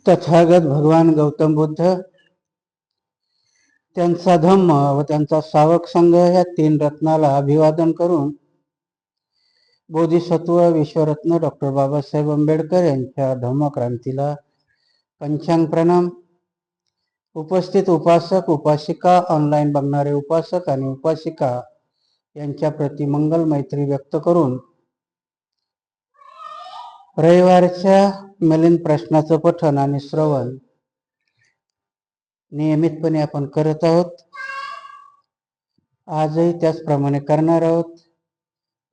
तथागत भगवान गौतम बुद्ध, त्यांचा धम्म व त्यांचा सावक संघ या तीन रत्नाला अभिवादन करून बोधिसत्व विश्वरत्न डॉक्टर बाबासाहेब आंबेडकर यांच्या धम्मक्रांतीला पंचांग प्रणाम. उपस्थित उपासक उपासिका, ऑनलाईन बघणारे उपासक आणि उपासिका यांच्या प्रति मंगल मैत्री व्यक्त करून रविवारच्या मिलिंद प्रश्नाचं पठण आणि श्रवण नियमितपणे आपण करत आहोत. आजही त्याचप्रमाणे करणार आहोत.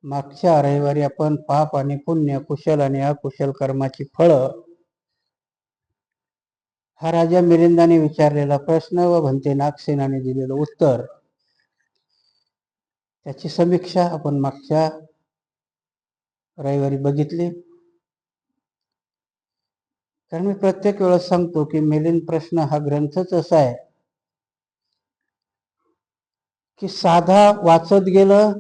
मागच्या रविवारी आपण पाप आणि पुण्य, कुशल आणि अकुशल कर्माची फळं हा राजा मिलिंदाने विचारलेला प्रश्न व भंते नागसेनाने दिलेलं उत्तर, त्याची समीक्षा आपण मागच्या रविवारी बघितली. कारण मी प्रत्येक वेळेस सांगतो की मिलिंद प्रश्न हा ग्रंथच असा आहे की साधा वाचत गेलं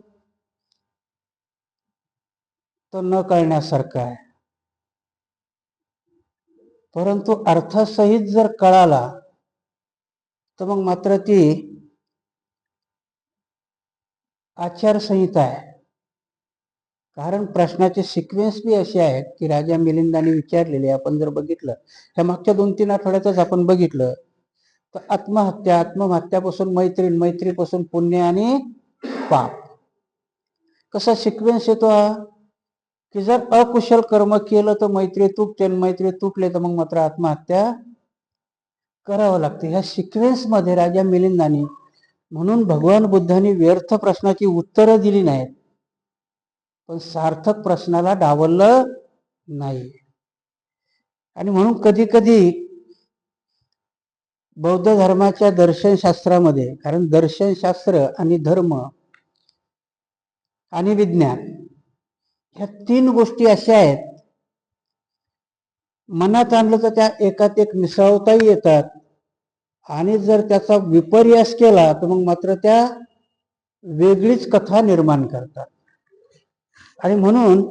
तर न कळण्यासारखा आहे, परंतु अर्थसहित जर कळाला तर मग मात्र ती आचारसंहिता आहे. कारण प्रश्नाचे सिक्वेन्स बी असे आहेत की राजा मिलिंदाने विचारलेले आपण जर बघितलं, ह्या मागच्या 2-3 आठवड्यातच आपण बघितलं तर आत्महत्या, आत्महत्यापासून मैत्री, मैत्रीपासून पुण्य आणि पाप, कसा सिक्वेन्स येतो हा की जर अकुशल कर्म केलं तर मैत्री तुटते, मैत्री तुटले तर मग मात्र आत्महत्या करावं लागते. ह्या सिक्वेन्स मध्ये राजा मिलिंदाने, म्हणून भगवान बुद्धांनी व्यर्थ प्रश्नाची उत्तरं दिली नाहीत, पण सार्थक प्रश्नाला डावललं नाही. आणि म्हणून कधी कधी बौद्ध धर्माच्या दर्शनशास्त्रामध्ये, कारण दर्शनशास्त्र आणि धर्म आणि विज्ञान ह्या 3 गोष्टी अशा आहेत, मनात आणलं तर त्या एकात एक मिसळताही येतात, आणि जर त्याचा विपर्यास केला तर मग मात्र त्या वेगळीच कथा निर्माण करतात. आणि म्हणून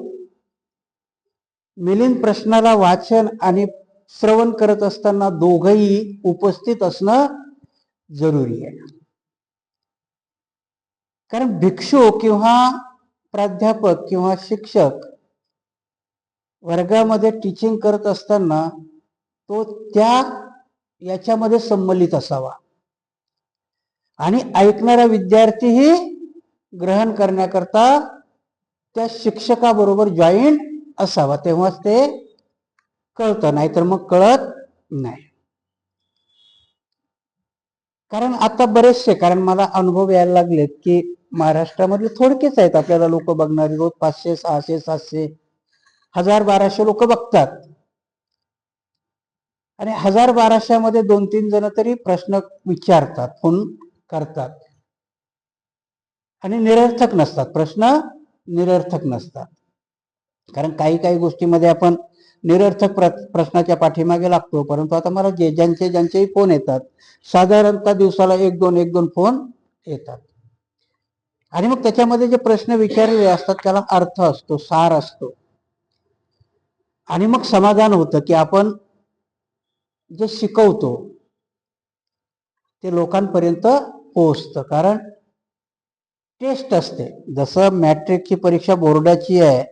मिलिंद प्रश्नाला वाचन आणि श्रवण करत असताना दोघंही उपस्थित असणं जरुरी आहे. कारण भिक्षू किंवा प्राध्यापक किंवा शिक्षक वर्गामध्ये टीचिंग करत असताना तो त्या याच्यामध्ये सम्मिलित असावा, आणि ऐकणारा विद्यार्थीही ग्रहण करण्याकरता त्या शिक्षकाबरोबर जॉईन असावा, तेव्हाच ते कळतं, नाहीतर मग कळत नाही. कारण आता बरेचसे, कारण मला अनुभव यायला लागलेत की महाराष्ट्रामधले थोडकेच आहेत आपल्याला लोक बघणारे, रोज 500, 600, 700, 1000, 1200 लोक बघतात, आणि 1000, 1200 मध्ये 2-3 जण तरी प्रश्न विचारतात, फोन करतात, आणि निरर्थक नसतात, प्रश्न निरर्थक नसतात. कारण काही गोष्टीमध्ये आपण निरर्थक प्रश्नाच्या पाठीमागे लागतो, परंतु आता मला ज्यांचेही फोन येतात, साधारणतः दिवसाला 1-2 फोन येतात, आणि मग त्याच्यामध्ये जे प्रश्न विचारलेले असतात त्याला अर्थ असतो, सार असतो, आणि मग समाधान होतं की आपण जे शिकवतो ते लोकांपर्यंत पोहोचतं. कारण टेस्ट असते, जसं मॅट्रिकची परीक्षा बोर्डाची आहे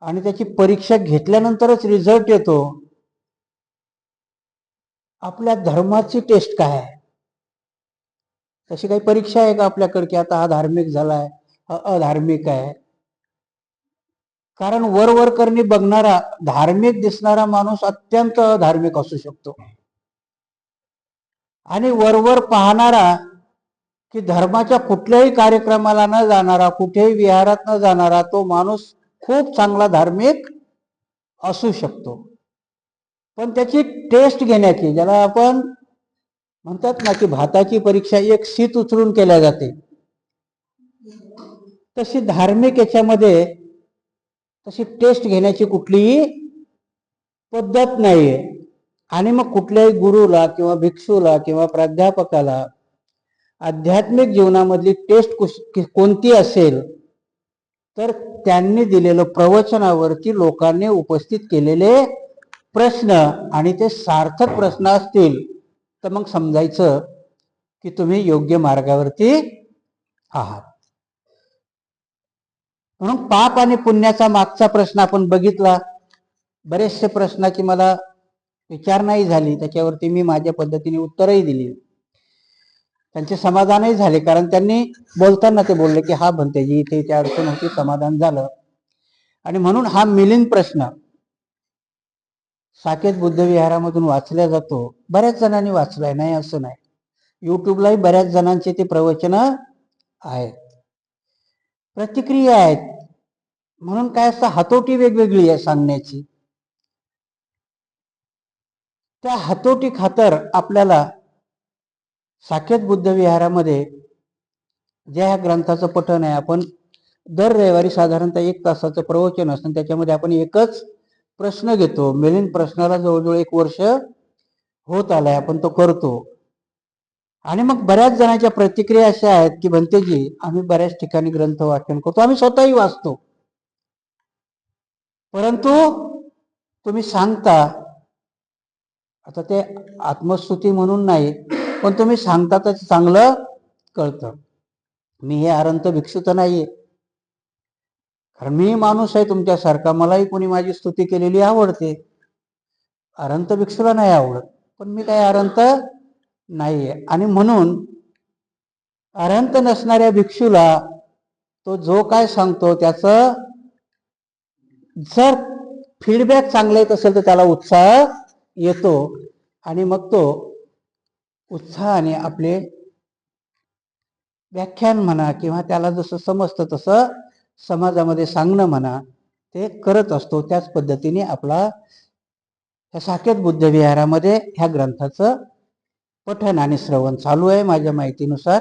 आणि त्याची परीक्षा घेतल्यानंतरच रिझल्ट येतो, आपल्या धर्माची टेस्ट काय आहे, तशी काही परीक्षा आहे का आपल्याकडे की आता हा धार्मिक झालाय, हा अधार्मिक आहे? कारण वर करणी बघणारा धार्मिक दिसणारा माणूस अत्यंत अधार्मिक असू शकतो, आणि वर पाहणारा की धर्माच्या कुठल्याही कार्यक्रमाला न जाणारा, कुठेही विहारात न जाणारा तो माणूस खूप चांगला धार्मिक असू शकतो. पण त्याची टेस्ट घेण्याची, ज्याला आपण म्हणतात ना की भाताची परीक्षा एक शीत उचलून केल्या जाते, तशी धार्मिक याच्यामध्ये तशी टेस्ट घेण्याची कुठलीही पद्धत नाहीये. आणि मग कुठल्याही गुरुला किंवा भिक्षूला किंवा प्राध्यापकाला आध्यात्मिक जीवनामधली टेस्ट कोणती असेल तर त्यांनी दिलेलं प्रवचनावरती लोकांनी उपस्थित केलेले प्रश्न आणि ते सार्थक प्रश्न असतील तर मग समजायचं की तुम्ही योग्य मार्गावरती आहात. म्हणून पाप आणि पुण्याचा मागचा प्रश्न आपण बघितला. बरेचसे प्रश्नाची मला विचारणाही झाली, त्याच्यावरती मी माझ्या पद्धतीने उत्तरही दिली. त्यांचे समाधानही झाले, कारण त्यांनी बोलताना ते बोलले की हा भंतेजी इथे इथे अडचण होती, समाधान झालं. आणि म्हणून हा मिलिंद प्रश्न साकेत बुद्धविहारामधून वाचला जातो. बऱ्याच जणांनी वाचलाय, नाही असं नाही. युट्यूबलाही बऱ्याच जणांचे ते प्रवचन आहेत, प्रतिक्रिया आहेत. म्हणून काय असतं, हातोटी वेगवेगळी आहे सांगण्याची. त्या हातोटी खातर आपल्याला साकेत बुद्धविहारामध्ये ज्या ह्या ग्रंथाचं पठण आहे, आपण दर रविवारी साधारणतः 1 तासाचं प्रवचन असतं, त्याच्यामध्ये आपण एकच प्रश्न घेतो. मिलिंद प्रश्नाला जवळजवळ 1 वर्ष होत आलाय, आपण तो करतो. आणि मग बऱ्याच जणांच्या प्रतिक्रिया अशा आहेत की भंतेजी आम्ही बऱ्याच ठिकाणी ग्रंथ वाचन करतो, आम्ही स्वतःही वाचतो, परंतु तुम्ही सांगता, आता ते आत्मस्तुती म्हणून नाही, पण तुम्ही सांगता तर चांगलं कळतं. मी हे अरंत भिक्षू तर नाहीये, कारण मी माणूस आहे तुमच्यासारखा, मलाही कोणी माझी स्तुती केलेली आवडते. अरंत भिक्षूला नाही आवडत, पण मी काय अरंत नाहीये. आणि म्हणून अरंत नसणाऱ्या भिक्षूला तो जो काय सांगतो त्याचं जर फीडबॅक चांगला येत असेल तर त्याला उत्साह येतो, आणि मग तो उत्साहाने आपले व्याख्यान म्हणा किंवा त्याला जसं समजतं तसं समाजामध्ये सांगणं म्हणा, ते करत असतो. त्याच पद्धतीने आपला साकेत बुद्धविहारामध्ये ह्या ग्रंथाचं पठण आणि श्रवण चालू आहे. माझ्या माहितीनुसार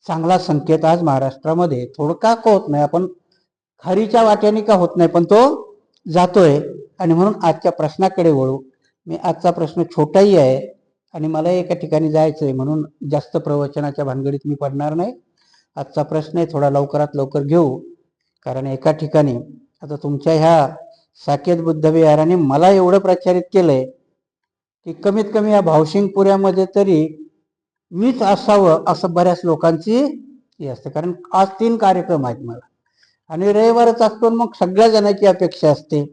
चांगला संकेत आज महाराष्ट्रामध्ये, थोडका का होत नाही, आपण खारीच्या वाट्याने का होत नाही, पण तो जातोय. आणि म्हणून आजच्या प्रश्नाकडे वळू. मी आजचा प्रश्न छोटाही आहे आणि मला एका ठिकाणी जायचंय, म्हणून जास्त प्रवचनाच्या भानगडीत मी पडणार नाही. आजचा प्रश्न आहे थोडा लवकरात लवकर घेऊ, कारण एका ठिकाणी आता तुमच्या ह्या साकेत बुद्धविहाराने मला एवढं प्रचारित केलंय की कमीत कमी या भावशिंगपुऱ्यामध्ये तरी मीच असावं असं बऱ्याच लोकांची हे असते. कारण आज 3 कार्यक्रम आहेत मला, आणि रविवारच असतो, मग सगळ्या जणांची अपेक्षा असते.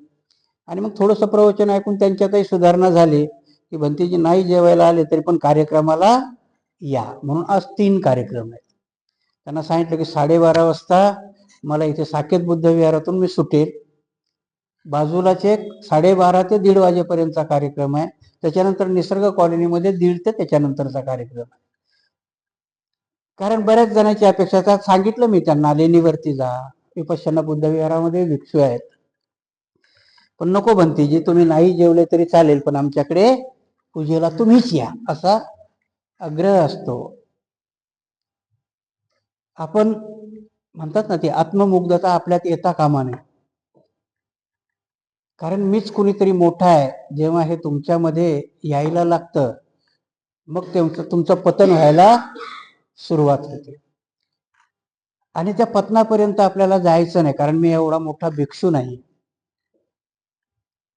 आणि मग थोडंसं प्रवचन ऐकून त्यांच्यातही सुधारणा झाली की भंतेजी नाही जेवायला आले तरी पण कार्यक्रमाला या, म्हणून आज 3 कार्यक्रम आहेत. त्यांना सांगितलं की 12:30 वाजता मला इथे साकेत बुद्धविहारातून मी सुटेल. बाजूलाच एक 12:30 ते 1:30 वाजेपर्यंतचा कार्यक्रम आहे. त्याच्यानंतर निसर्ग कॉलनीमध्ये 1:30 ते त्याच्यानंतरचा कार्यक्रम आहे. कारण बऱ्याच जणांची अपेक्षा, सांगितलं मी त्यांना लेणीवरती जा, विपश्यना बुद्धविहारामध्ये भिक्षू आहेत, पण नको भंतेजी तुम्ही नाही जेवले तरी चालेल, पण आमच्याकडे पूजेला तुम्हीच या, असा आग्रह असतो. आपण म्हणतात ना, ती आत्ममुग्धता आपल्यात येता कामा नये. कारण मीच कुणीतरी मोठा आहे, जेव्हा हे तुमच्यामध्ये यायला लागतं मग तुमचं पतन व्हायला सुरुवात होते. आणि त्या पतनापर्यंत आपल्याला जायचं नाही, कारण मी एवढा मोठा भिक्षू नाही.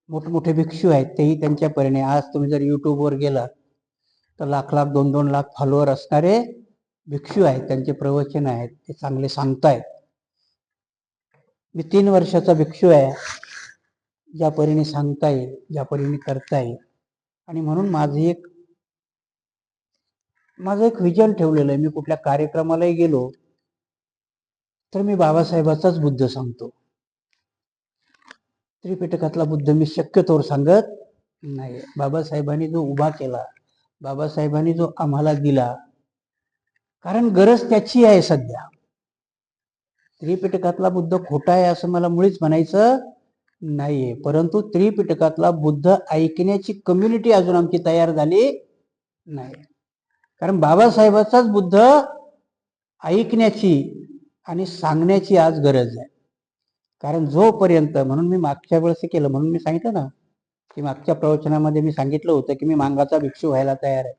मोठमोठे भिक्षू आहेत, तेही त्यांच्या परीने. आज तुम्ही जर युट्यूबवर गेला तर लाख लाख 2-2 लाख फॉलोअर असणारे भिक्षू आहेत, त्यांचे प्रवचन आहेत, ते चांगले सांगतायत. मी 3 वर्षाचा भिक्षू आहे, ज्या परीने सांगता येईल, ज्या परीने करता येईल. आणि म्हणून माझं एक विजन ठेवलेलं आहे. मी कुठल्या कार्यक्रमालाही गेलो तर मी बाबासाहेबाचाच बुद्ध सांगतो. त्रिपिटकातला बुद्ध मी शक्यतोवर सांगत नाही. बाबासाहेबांनी जो उभा केला, बाबासाहेबांनी जो आम्हाला दिला, कारण गरज त्याची आहे सध्या. त्रिपिटकातला बुद्ध खोटा आहे असं मला मुळीच म्हणायचं नाहीये, परंतु त्रिपिटकातला बुद्ध ऐकण्याची कम्युनिटी अजून आमची तयार झाली नाही. कारण बाबासाहेबाचाच बुद्ध ऐकण्याची आणि सांगण्याची आज गरज आहे. कारण जोपर्यंत, म्हणून मी मागच्या वेळेस केलं, म्हणून मी सांगितलं ना की मागच्या प्रवचनामध्ये मी सांगितलं होतं की मी मांगाचा भिक्षू व्हायला तयार आहे.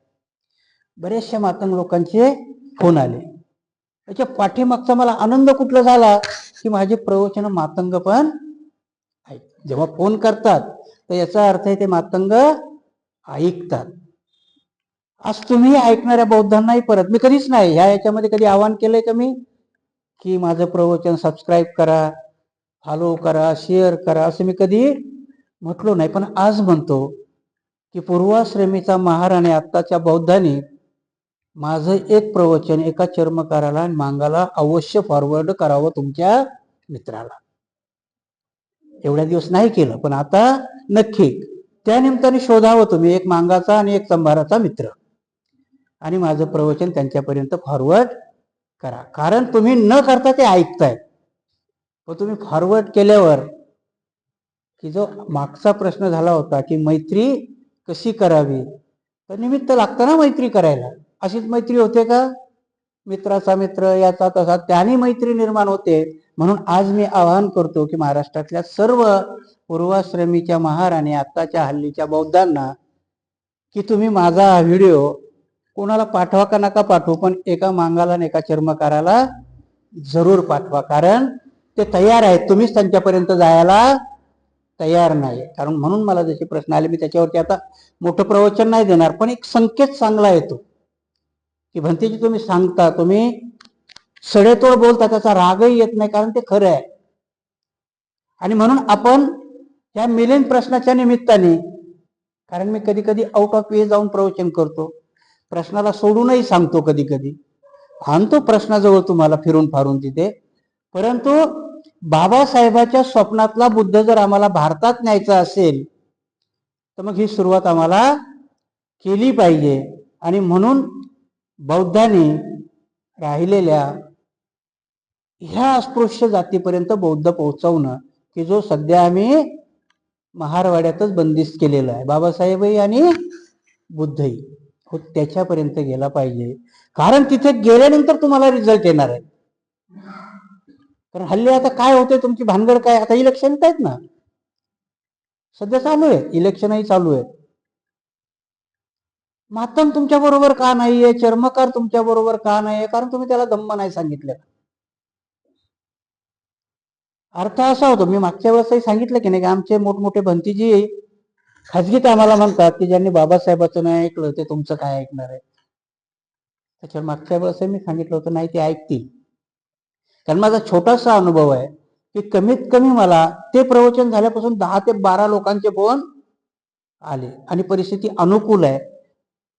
बरेचशा मातंग लोकांचे फोन आले. त्याच्या पाठीमागचा मला आनंद कुठला झाला की माझे प्रवचन मातंग पण जेव्हा फोन करतात तर याचा अर्थ आहे ते मातंग ऐकतात. आज तुम्ही ऐकणाऱ्या बौद्धांनाही परत मी कधीच नाही याच्यामध्ये कधी आवाहन केलंय का मी की माझं प्रवचन सबस्क्राईब करा, फॉलो करा, शेअर करा, असं मी कधी म्हटलो नाही. पण आज म्हणतो की पूर्वाश्रमीचा महार आणि आत्ताच्या बौद्धांनी माझं एक प्रवचन एका चर्मकाराला आणि मांगाला अवश्य फॉरवर्ड करावं तुमच्या मित्राला. एवढ्या दिवस नाही केलं पण आता नक्की त्या निमित्ताने शोधावं तुम्ही एक मांगाचा आणि एक चंभाराचा मित्र आणि माझं प्रवचन त्यांच्यापर्यंत फॉरवर्ड करा. कारण तुम्ही न करता ते ऐकताय, पण तुम्ही फॉरवर्ड केल्यावर की जो मागचा प्रश्न झाला होता की मैत्री कशी करावी, तर निमित्त लागतं ना मैत्री करायला. अशीच मैत्री होते का? मित्राचा मित्र याचा तसा त्याने मैत्री निर्माण होते. म्हणून आज मी आवाहन करतो की महाराष्ट्रातल्या सर्व पूर्वाश्रमीच्या महार आणि आत्ताच्या हल्लीच्या बौद्धांना की तुम्ही माझा हा व्हिडिओ कोणाला पाठवा का नका पाठवू, पण एका मांगाला आणि एका चर्मकाराला जरूर पाठवा. कारण ते तयार आहेत, तुम्हीच त्यांच्यापर्यंत जायला तयार नाही. कारण म्हणून मला जसे प्रश्न आले मी त्याच्यावरती आता मोठं प्रवचन नाही देणार, पण एक संकेत चांगला येतो की भंतेजी तुम्ही सांगता, तुम्ही सडेतोड बोलता, त्याचा रागही येत नाही कारण ते खरं आहे. आणि म्हणून आपण या मिलिंद प्रश्नाच्या निमित्ताने, कारण मी कधी कधी आउट ऑफ वे जाऊन प्रवचन करतो, प्रश्नाला सोडूनही सांगतो, कधी कधी आणतो प्रश्नाजवळ तुम्हाला फिरून फारून तिथे. परंतु बाबासाहेबाच्या स्वप्नातला बुद्ध जर आम्हाला भारतात न्यायचा असेल तर मग ही सुरुवात आम्हाला केली पाहिजे. आणि म्हणून बौद्धांनी राहिलेल्या ह्या अस्पृश्य जातीपर्यंत बौद्ध पोहोचवणं की जो सध्या आम्ही महारवाड्यातच बंदिस्त केलेला आहे, बाबासाहेबही आणि बुद्धही, हो त्याच्यापर्यंत गेला पाहिजे. कारण तिथे गेल्यानंतर तुम्हाला रिझल्ट येणार आहे. कारण हल्ली आता काय होते तुमची भानगड काय, आता इलेक्शन येत आहेत ना, सध्या चालू आहे, इलेक्शनही चालू आहे. मातंग तुमच्या बरोबर का नाहीये, चर्मकार तुमच्या बरोबर का नाहीये? कारण तुम्ही त्याला धम्म नाही सांगितलं. अर्थ असा होतो, मी मागच्या वेळेसही सांगितलं की नाही की आमचे मोठमोठे भंतीजी खाजगीत आम्हाला म्हणतात की ज्यांनी बाबासाहेबाचं नाही ऐकलं ते तुमचं काय ऐकणार आहे. त्याच्यावर मागच्या वेळेसही मी सांगितलं होतं नाही ते ऐकतील. कारण माझा छोटासा अनुभव आहे की कमीत कमी मला ते प्रवचन झाल्यापासून 10 ते 12 लोकांचे फोन आले आणि परिस्थिती अनुकूल आहे.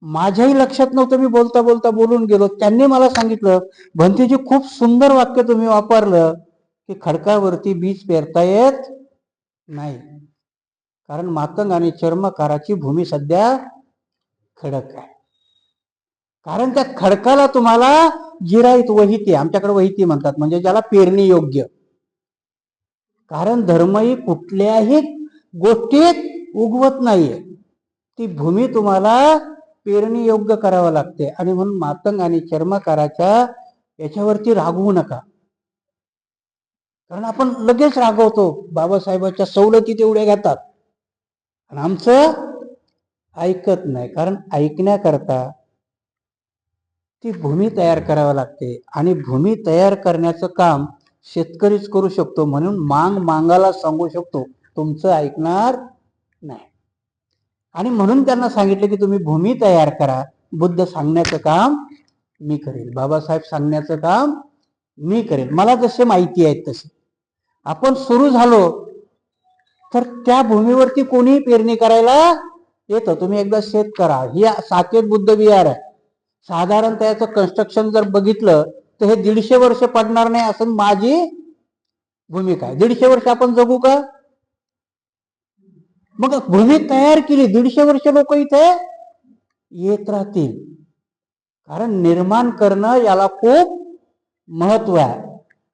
माझ्याही लक्षात नव्हतं, मी बोलता बोलता बोलून गेलो. त्यांनी मला सांगितलं भंतीजी खूप सुंदर वाक्य तुम्ही वापरलं की खडकावरती बीज पेरता येत नाही. कारण मातंग आणि चर्मकाराची भूमी सध्या खडक आहे. कारण त्या खडकाला तुम्हाला जिराईत वहिती, आमच्याकडे वहिती म्हणतात, म्हणजे ज्याला पेरणी योग्य. कारण धर्मही कुठल्याही गोष्टीत उगवत नाहीये, ती भूमी तुम्हाला पेरणी योग्य करावं लागते. आणि म्हणून मातंग आणि चर्मकाराच्या याच्यावरती रागवू नका. कारण आपण लगेच रागवतो, बाबासाहेबांच्या सवलती तेवढ्या घेतात आणि आमचं ऐकत नाही. कारण ऐकण्याकरता ती भूमी तयार करावी लागते आणि भूमी तयार करण्याचं काम शेतकरीच करू शकतो. म्हणून मांगाला सांगू शकतो तुमचं ऐकणार नाही. आणि म्हणून त्यांना सांगितलं की तुम्ही भूमी तयार करा, बुद्ध सांगण्याचं काम मी करेल, बाबासाहेब सांगण्याचं काम मी करेल, मला जसे माहिती आहेत तसे. आपण सुरू झालो तर त्या भूमीवरती कोणी पेरणी करायला येतं. तुम्ही एकदा शेत करा. ही साकेत बुद्ध विहार आहे. साधारणतः याचं कन्स्ट्रक्शन जर बघितलं तर हे 150 वर्ष पडणार नाही असं माझी भूमिका आहे. 150 वर्ष आपण जगू का? मग भूमी तयार केली, 150 वर्ष लोक इथे येत राहतील. कारण निर्माण करणं याला खूप महत्व आहे.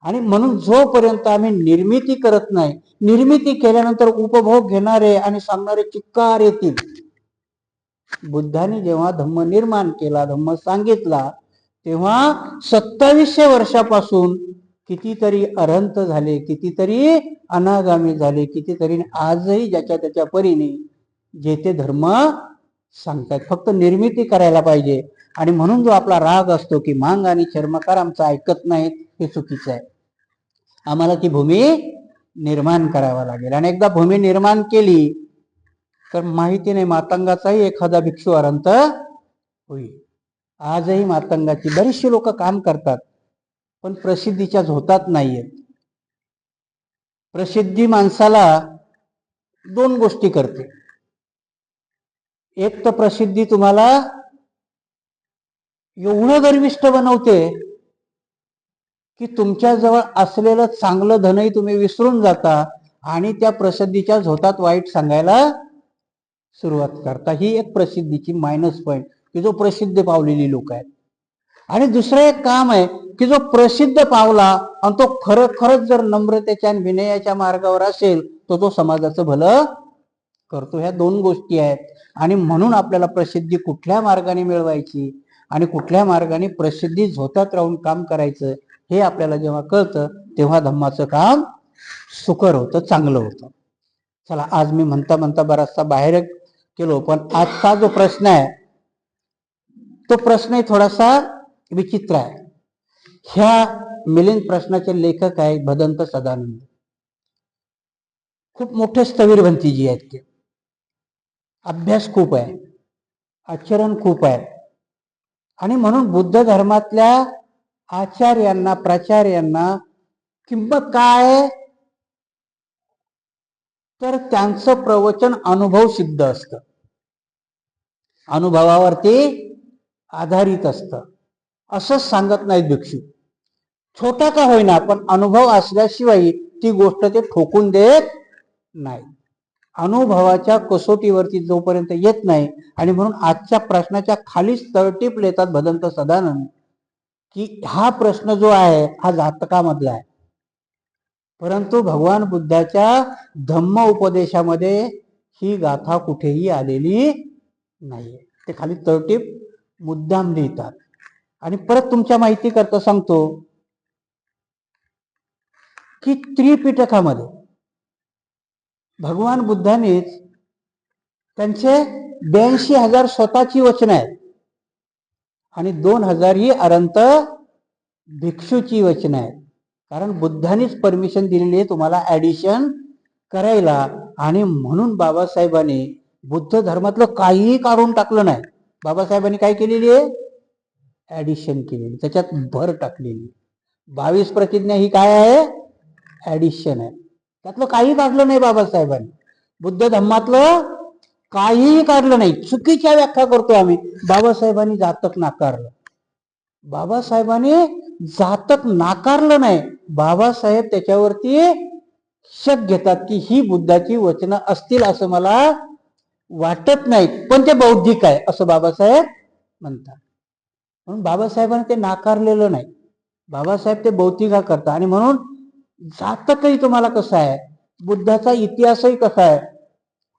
आणि म्हणून जोपर्यंत आम्ही निर्मिती करत नाही, निर्मिती केल्यानंतर उपभोग घेणारे आणि सांगणारे चिक्कार येतील. बुद्धांनी जेव्हा धम्म निर्माण केला, धम्म सांगितला, तेव्हा 2700 वर्षापासून कितीतरी अरहंत झाले, कितीतरी अनागामी झाले, कितीतरी आजही ज्याच्या त्याच्या परीने जे ते धर्म सांगतात. फक्त निर्मिती करायला पाहिजे. आणि म्हणून जो आपला राग असतो की मांग आणि चर्मकार आमचं ऐकत नाहीत, हे चुकीचं आहे. आम्हाला ती भूमी निर्माण करावा लागेल. आणि एकदा भूमी निर्माण केली तर माहिती नाही मातंगाचाही एखादा भिक्षू अरंत होईल. आजही मातंगाची बरीचशी लोक काम करतात पण प्रसिद्धीच्या झोतात नाहीयेत. प्रसिद्धी माणसाला दोन गोष्टी करते. एक तर प्रसिद्धी तुम्हाला एवढं गर्विष्ठ बनवते की तुमच्याजवळ असलेलं चांगलं धनही तुम्ही विसरून जाता आणि त्या प्रसिद्धीच्या झोतात वाईट सांगायला सुरुवात करता. ही एक प्रसिद्धीची मायनस पॉइंट की जो प्रसिद्ध पावलेली लोक आहेत. आणि दुसरं एक काम आहे की जो प्रसिद्ध पावला आणि तो खरंच जर नम्रतेच्या आणि विनयाच्या मार्गावर असेल तर तो समाजाचं भलं करतो. ह्या दोन गोष्टी आहेत. आणि म्हणून आपल्याला प्रसिद्धी कुठल्या मार्गाने मिळवायची आणि कुठल्या मार्गाने प्रसिद्धी झोतात राहून काम करायचं हे आपल्याला जेव्हा कळतं तेव्हा धम्माचं काम सुकर होतं, चांगलं होतं. चला, आज मी म्हणता म्हणता बराचसा बाहेर गेलो पण आजचा जो प्रश्न आहे तो प्रश्नही थोडासा विचित्र आहे. ह्या मिलिंद प्रश्नाचे लेखक आहेत भदंत सदानंद. खूप मोठे स्थविरभंतीजी आहेत ते. अभ्यास खूप आहे, आचरण खूप आहे. आणि म्हणून बुद्ध धर्मातल्या आचार्यांना प्राचार्यांना किंमत काय तर त्यांचं प्रवचन अनुभव सिद्ध असतं, अनुभवावरती आधारित असतं. असंच सांगत नाहीत भिक्षू. छोटा का होईना पण अनुभव असल्याशिवाय ती गोष्ट ते ठोकून देत नाही. अनुभवाच्या कसोटीवरती जोपर्यंत येत नाही. आणि म्हणून आजच्या प्रश्नाच्या खालीच तळटीप लेतात भदंत सदानंद की हा प्रश्न जो आहे हा जातकामधला आहे, परंतु भगवान बुद्धाच्या धम्म उपदेशामध्ये ही गाथा कुठेही आलेली नाहीये. ते खाली तळटीप मुद्दाम लिहितात. आणि परत तुमच्या माहिती करता सांगतो की त्रिपिटकामध्ये भगवान बुद्धानेच त्यांचे 82,000 स्वतःची वचनं आहेत आणि 2,000 ही अरंत भिक्षूची वचनं आहेत. कारण बुद्धानेच परमिशन दिलेली आहे तुम्हाला ऍडिशन करायला. आणि म्हणून बाबासाहेबांनी बुद्ध धर्मातलं काहीही काढून टाकलं नाही. बाबासाहेबांनी काय केलेली आहे ऍडिशन केलेली, त्याच्यात भर टाकलेली. 22 प्रतिज्ञा ही काय आहे ऍडिशन आहे. त्यातलं काही काढलं नाही बाबासाहेबांनी. बुद्ध धर्मातलं काहीही काढलं नाही. चुकीच्या व्याख्या करतोय आम्ही. बाबासाहेबांनी जातक नाकारलं. बाबासाहेबांनी जातक नाकारलं नाही. बाबासाहेब त्याच्यावरती शक घेतात की ही बुद्धाची वचनं असतील असं मला वाटत नाही पण ते बौद्धिक आहे असं बाबासाहेब म्हणतात. म्हणून बाबासाहेबांनी ते नाकारलेलं नाही. बाबासाहेब ते बौद्धिका करतात. आणि म्हणून जातकही तुम्हाला कसं आहे, बुद्धाचा इतिहासही कसा आहे.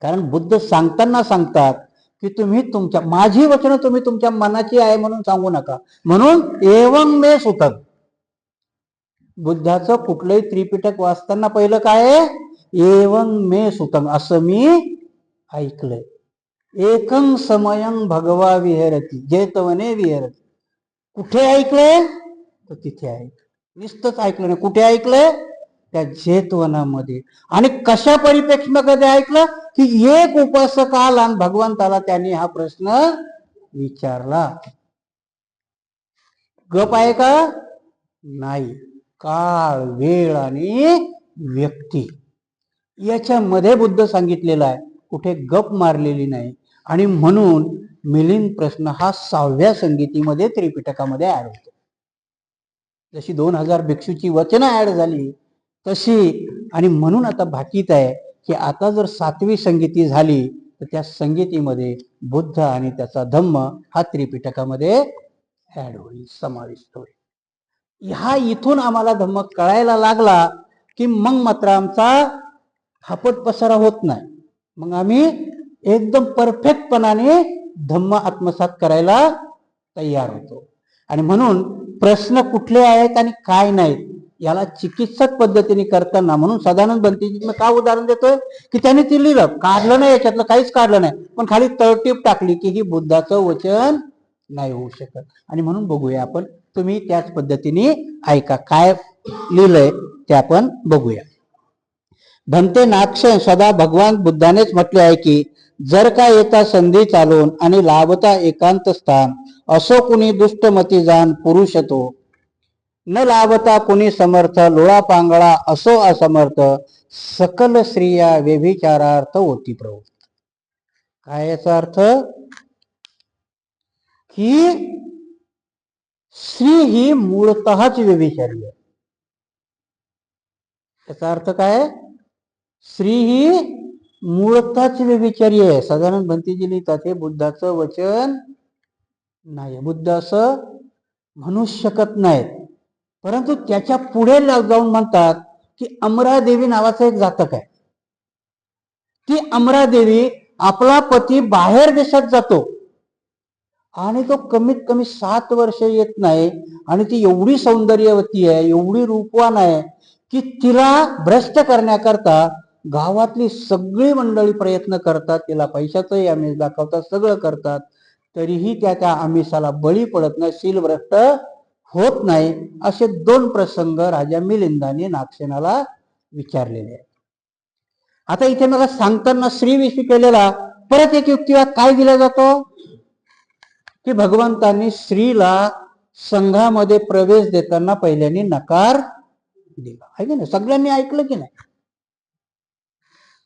कारण बुद्ध सांगताना सांगतात की तुम्ही तुमच्या माझी वचनं तुम्ही तुमच्या मनाची आहे म्हणून सांगू नका. म्हणून एवं मे सुतक. बुद्धाचं कुठलंही त्रिपिटक वाचताना पहिलं काय आहे एवं मे सुतक असं मी ऐकलंय. एकं समयं भगवा विहेरती जेतवने विहेरती. कुठे ऐकलंय तर तिथे ऐकलं. नुसतंच ऐकलं नाही, कुठे ऐकलंय त्या जेतवनामध्ये. आणि कशा परिप्रेक्षामध्ये ऐकलं की एक उपासक आला आणि भगवंताला त्यांनी हा प्रश्न विचारला. गप आहे का नाही. काळ वेळ आणि व्यक्ती याच्यामध्ये बुद्ध सांगितलेला आहे, कुठे गप मारलेली नाही. आणि म्हणून मिलिंद प्रश्न हा 6व्या संगीतीमध्ये त्रिपिटकामध्ये ऍड होतो. जशी 2,000 भिक्षूची वचनं ऍड झाली तशी. आणि म्हणून आता भाकीत आहे की आता जर 7वी संगीती झाली तर त्या संगीतीमध्ये बुद्ध आणि त्याचा धम्म हा त्रिपिटकामध्ये ऍड होईल, समाविष्ट होईल. ह्या इथून आम्हाला धम्म कळायला लागला की मग मात्र आमचा हापट पसारा होत नाही. मग आम्ही एकदम परफेक्टपणाने धम्म आत्मसात करायला तयार होतो. आणि म्हणून प्रश्न कुठले आहेत आणि काय नाहीत याला चिकित्सक पद्धतीने करताना, म्हणून सदानंद भंतेजी का उदाहरण देतोय की त्याने ते लिहिलं, काढलं नाही, याच्यातलं काहीच काढलं नाही, पण खाली तळटीप टाकली की ही बुद्धाचं वचन नाही होऊ शकत. आणि म्हणून बघूया आपण, तुम्ही त्याच पद्धतीने ऐका काय लिहिलंय ते आपण बघूया. भंते नागसेन सदा भगवान बुद्धानेच म्हटले आहे की जर का येता संधी चालून आणि लाभता एकांत स्थान, असो कुणी दुष्टमती जाण पुरुष तो, न लाभता कुणी समर्थ लोळा पांगळा असो असमर्थ, सकल स्त्रिया व्यभिचारार्थ होती प्रवृत्त. काय याचा अर्थ? की स्त्री ही मूळतःच व्यभिचारी आहे. याचा अर्थ काय? स्त्री ही मूळतःच व्यभिचारी आहे. साधारण भंतीजी लिहितात हे बुद्धाचं वचन नाही, बुद्ध असं म्हणू शकत नाहीत. परंतु त्याच्या पुढे जाऊन म्हणतात की अमरादेवी नावाचं एक जातक आहे. ती अमरादेवी आपला पती बाहेर देशात जातो आणि तो कमीत कमी 7 वर्ष येत नाही, आणि ती एवढी सौंदर्यवती आहे, एवढी रूपवान आहे की तिला भ्रष्ट करण्याकरता गावातली सगळी मंडळी प्रयत्न करतात, तिला पैशाचंही आमिष दाखवतात, सगळं करतात, तरीही त्या आमिषाला बळी पडत नाही, शीलभ्रष्ट होत नाही. असे 2 प्रसंग राजा मिलिंदाने नागसेनाला विचारलेले आहेत. आता इथे मला सांगताना स्त्रीविषयी केलेला परत एक युक्तिवाद काय दिला जातो की भगवंतांनी स्त्रीला संघामध्ये प्रवेश देताना पहिल्यांनी नकार दिला आहे की नाही? सगळ्यांनी ऐकलं की नाही?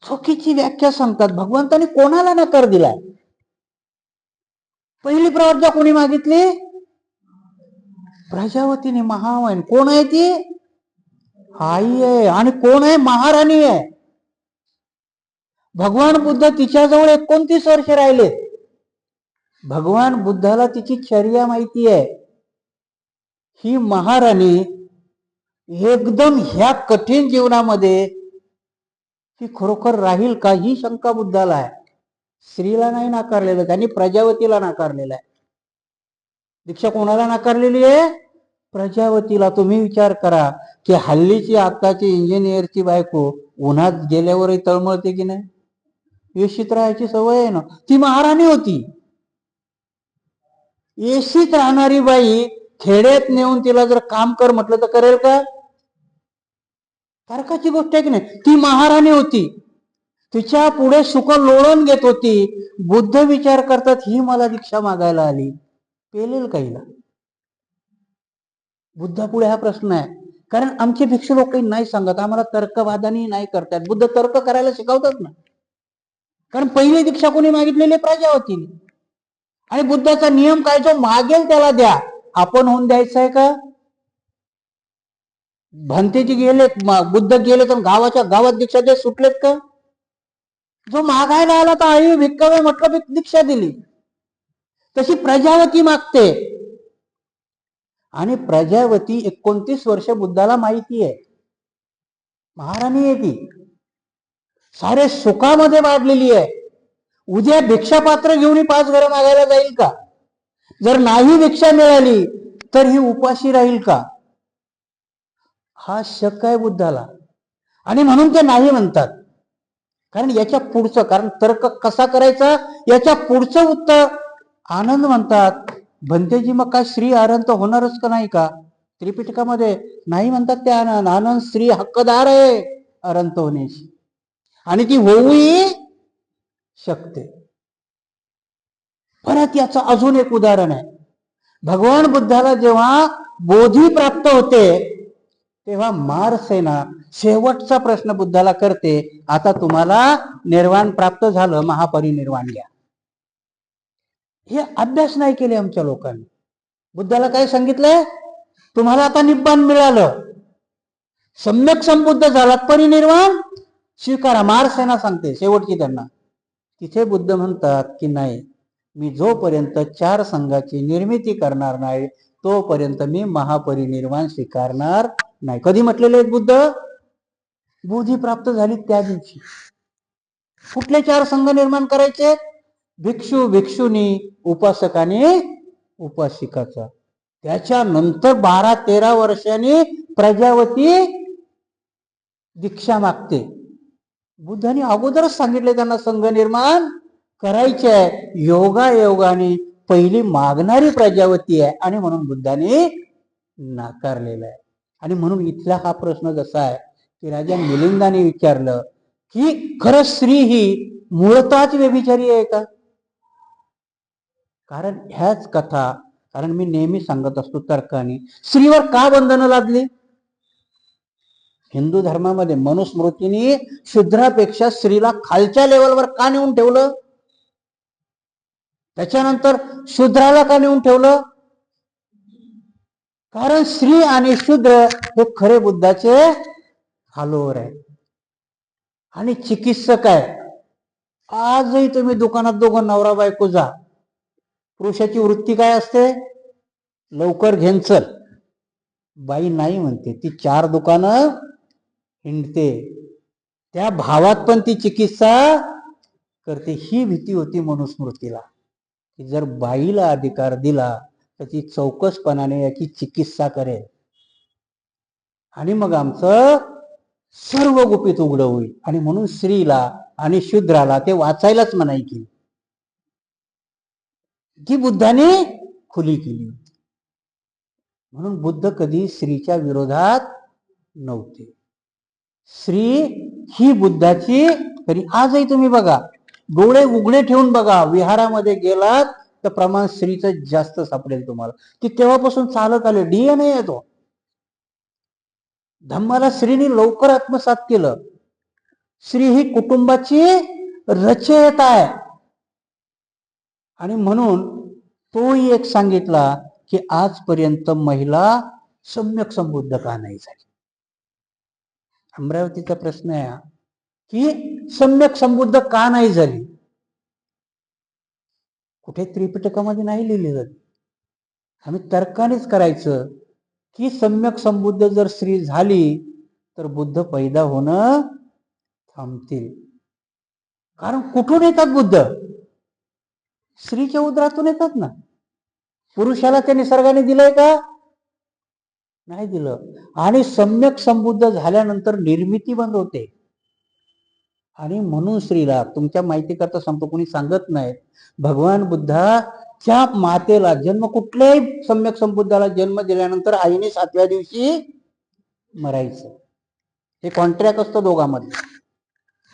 चुकीची व्याख्या सांगतात. भगवंतांनी कोणाला नकार दिलाय? पहिली प्रवर्जा कोणी मागितली? प्रजावतीने. महावाईन कोण आहे ती? आई आहे. आणि कोण आहे? महाराणी आहे. भगवान बुद्ध तिच्याजवळ 29 वर्ष राहिले. भगवान बुद्धाला तिची चर्या माहिती आहे. ही महाराणी एकदम ह्या कठीण जीवनामध्ये ती खरोखर राहील का, ही शंका बुद्धाला आहे. स्त्रीला नाही नाकारलेलं त्यांनी, प्रजावतीला नाकारलेलं आहे. दीक्षा कोणाला नाकारलेली आहे? प्रजावतीला. तुम्ही विचार करा की हल्लीची आताची इंजिनियरची बायको उन्हात गेल्यावरही तळमळते की नाही? एशीत राहायची सवय आहे ना. ती महाराणी होती. एशीत राहणारी बाई खेड्यात नेऊन तिला जर काम कर म्हटलं तर करेल का? तर्काची गोष्ट आहे की नाही? ती महाराणी होती. तिच्या पुढे सुख लोळून घेत होती. बुद्ध विचार करतात ही मला दीक्षा मागायला आली, पेलेल का हिला? बुद्धापुढे हा प्रश्न आहे. कारण आमचे भिक्षू लोक नाही सांगत, आम्हाला तर्कवादानी नाही करतात. बुद्ध तर्क करायला शिकवतात ना. कारण पहिली दीक्षा कोणी मागितलेली? प्रजावतीने. आणि बुद्धाचा नियम काय? जो मागेल त्याला द्या. आपण होऊन द्यायचं आहे का? भंतेजी गेले, बुद्ध गेले तर गावाच्या गावात दीक्षा देत सुटलेत का? जो मागायला आला तर आई भिक्कावे म्हटलं दीक्षा दिली. तशी प्रजावती मागते. आणि प्रजावती 29 वर्ष बुद्धाला माहिती आहे महाराणी आहे ती, सारे सुखामध्ये वाढलेली आहे. उद्या भिक्षापात्र घेऊन 5 घरं मागायला जाईल का? जर नाही भिक्षा मिळाली तर ही उपाशी राहील का? हा शक आहे बुद्धाला. आणि म्हणून ते नाही म्हणतात. कारण याच्या पुढचं, कारण तर्क कसा करायचा याच्या पुढचं उत्तर आनंद म्हणतात. भंतेजी मग काय स्त्री अरहंत होणारच का नाही का? त्रिपिटकामध्ये नाही म्हणतात ते आनंद. आनंद स्त्री हक्कदार आहे अरहंत होण्याची, आणि ती होऊही शकते. परत याचं अजून एक उदाहरण आहे. भगवान बुद्धाला जेव्हा बोधी प्राप्त होते तेव्हा मारसेना शेवटचा प्रश्न बुद्धाला करते, आता तुम्हाला निर्वाण प्राप्त झालं, महापरिनिर्वाण घ्या. हे अभ्यास नाही केले आमच्या लोकांनी. बुद्धाला काय सांगितलंय? तुम्हाला आता निब्बाण मिळालं, सम्यक संबुद्ध झालात, परिनिर्वाण स्वीकारा. मारसेना सांगते शेवटची त्यांना. तिथे बुद्ध म्हणतात की नाही, मी जोपर्यंत 4 संघाची निर्मिती करणार नाही तोपर्यंत मी महापरिनिर्वाण स्वीकारणार नाही. कधी म्हटलेले आहेत बुद्ध? बोधी प्राप्त झाली त्या दिवशी. कुठले 4 संघ निर्माण करायचे? भिक्षू, भिक्षुनी, उपासक आणि उपासिकाचा. त्याच्यानंतर 12-13 वर्षांनी प्रजावती दीक्षा मागते. बुद्धाने अगोदरच सांगितले त्यांना संघ निर्माण करायचे आहे. योगायोगाने पहिली मागणारी प्रजावती आहे, आणि म्हणून बुद्धाने नाकारलेला आहे. आणि म्हणून इथला हा प्रश्न जसा आहे की राजा मिलिंदाने विचारलं की खरं स्त्री ही मूळतःच व्यभिचारी आहे का? कारण ह्याच कथा, कारण मी नेहमी सांगत असतो तर्काने, स्त्रीवर का बंधनं लादली? हिंदू धर्मामध्ये मनुस्मृतीने शूद्रापेक्षा स्त्रीला खालच्या लेवलवर का नेऊन ठेवलं? त्याच्यानंतर शूद्राला का नेऊन ठेवलं? कारण स्त्री आणि शूद्र हे खरे बुद्धाचे फॉलोवर आहे. आणि चिकित्सक आहे. आजही तुम्ही दुकानात दोघं नवरा बायको जा, पुरुषाची वृत्ती काय असते? लवकर घेन चल. बाई नाही म्हणते, ती 4 दुकानं हिंडते. त्या भावात पण ती चिकित्सा करते. ही भीती होती मनुस्मृतीला की जर बाईला अधिकार दिला तर ती चौकसपणाने याची चिकित्सा करेल आणि मग आमचं सर्व गुपित उघड होईल. आणि म्हणून स्त्रीला आणि शूद्राला ते वाचायलाच मनाई केली, की बुद्धाने खुली केली. म्हणून बुद्ध कधी स्त्रीच्या विरोधात नव्हते. स्त्री ही बुद्धाची, तरी आजही तुम्ही बघा, डोळे उघडे ठेवून बघा, विहारामध्ये गेलात तर प्रमाण स्त्रीचं जास्त सापडेल तुम्हाला. ती तेव्हापासून चालत आले, डीएनए येतो. धम्माला स्त्रीने लवकर आत्मसात केलं. स्त्री ही कुटुंबाची रचयिता आहे. आणि म्हणून तोही एक सांगितला की आजपर्यंत महिला सम्यक संबुद्ध का नाही झाली? अमरावतीचा प्रश्न आहे की सम्यक संबुद्ध का नाही झाली? कुठे त्रिपिटकामध्ये नाही लिहिली जाते. आम्ही तर्कानेच करायचं की सम्यक संबुद्ध जर स्त्री झाली तर बुद्ध पैदा होणं थांबतील. कारण कुठून येतात बुद्ध? स्त्रीच्या उदरातून येतात ना. पुरुषाला ते निसर्गाने दिलंय का? नाही दिलं. आणि सम्यक संबुद्ध झाल्यानंतर निर्मिती बंद होते. आणि म्हणून स्त्रीला, तुमच्या माहिती करता सांगतो, कोणी सांगत नाही, भगवान बुद्धाच्या मातेला जन्म, कुठल्याही सम्यक संबुद्धाला जन्म दिल्यानंतर आईने 7व्या दिवशी मरायचं. हे कॉन्ट्रॅक्ट असतं दोघांमध्ये.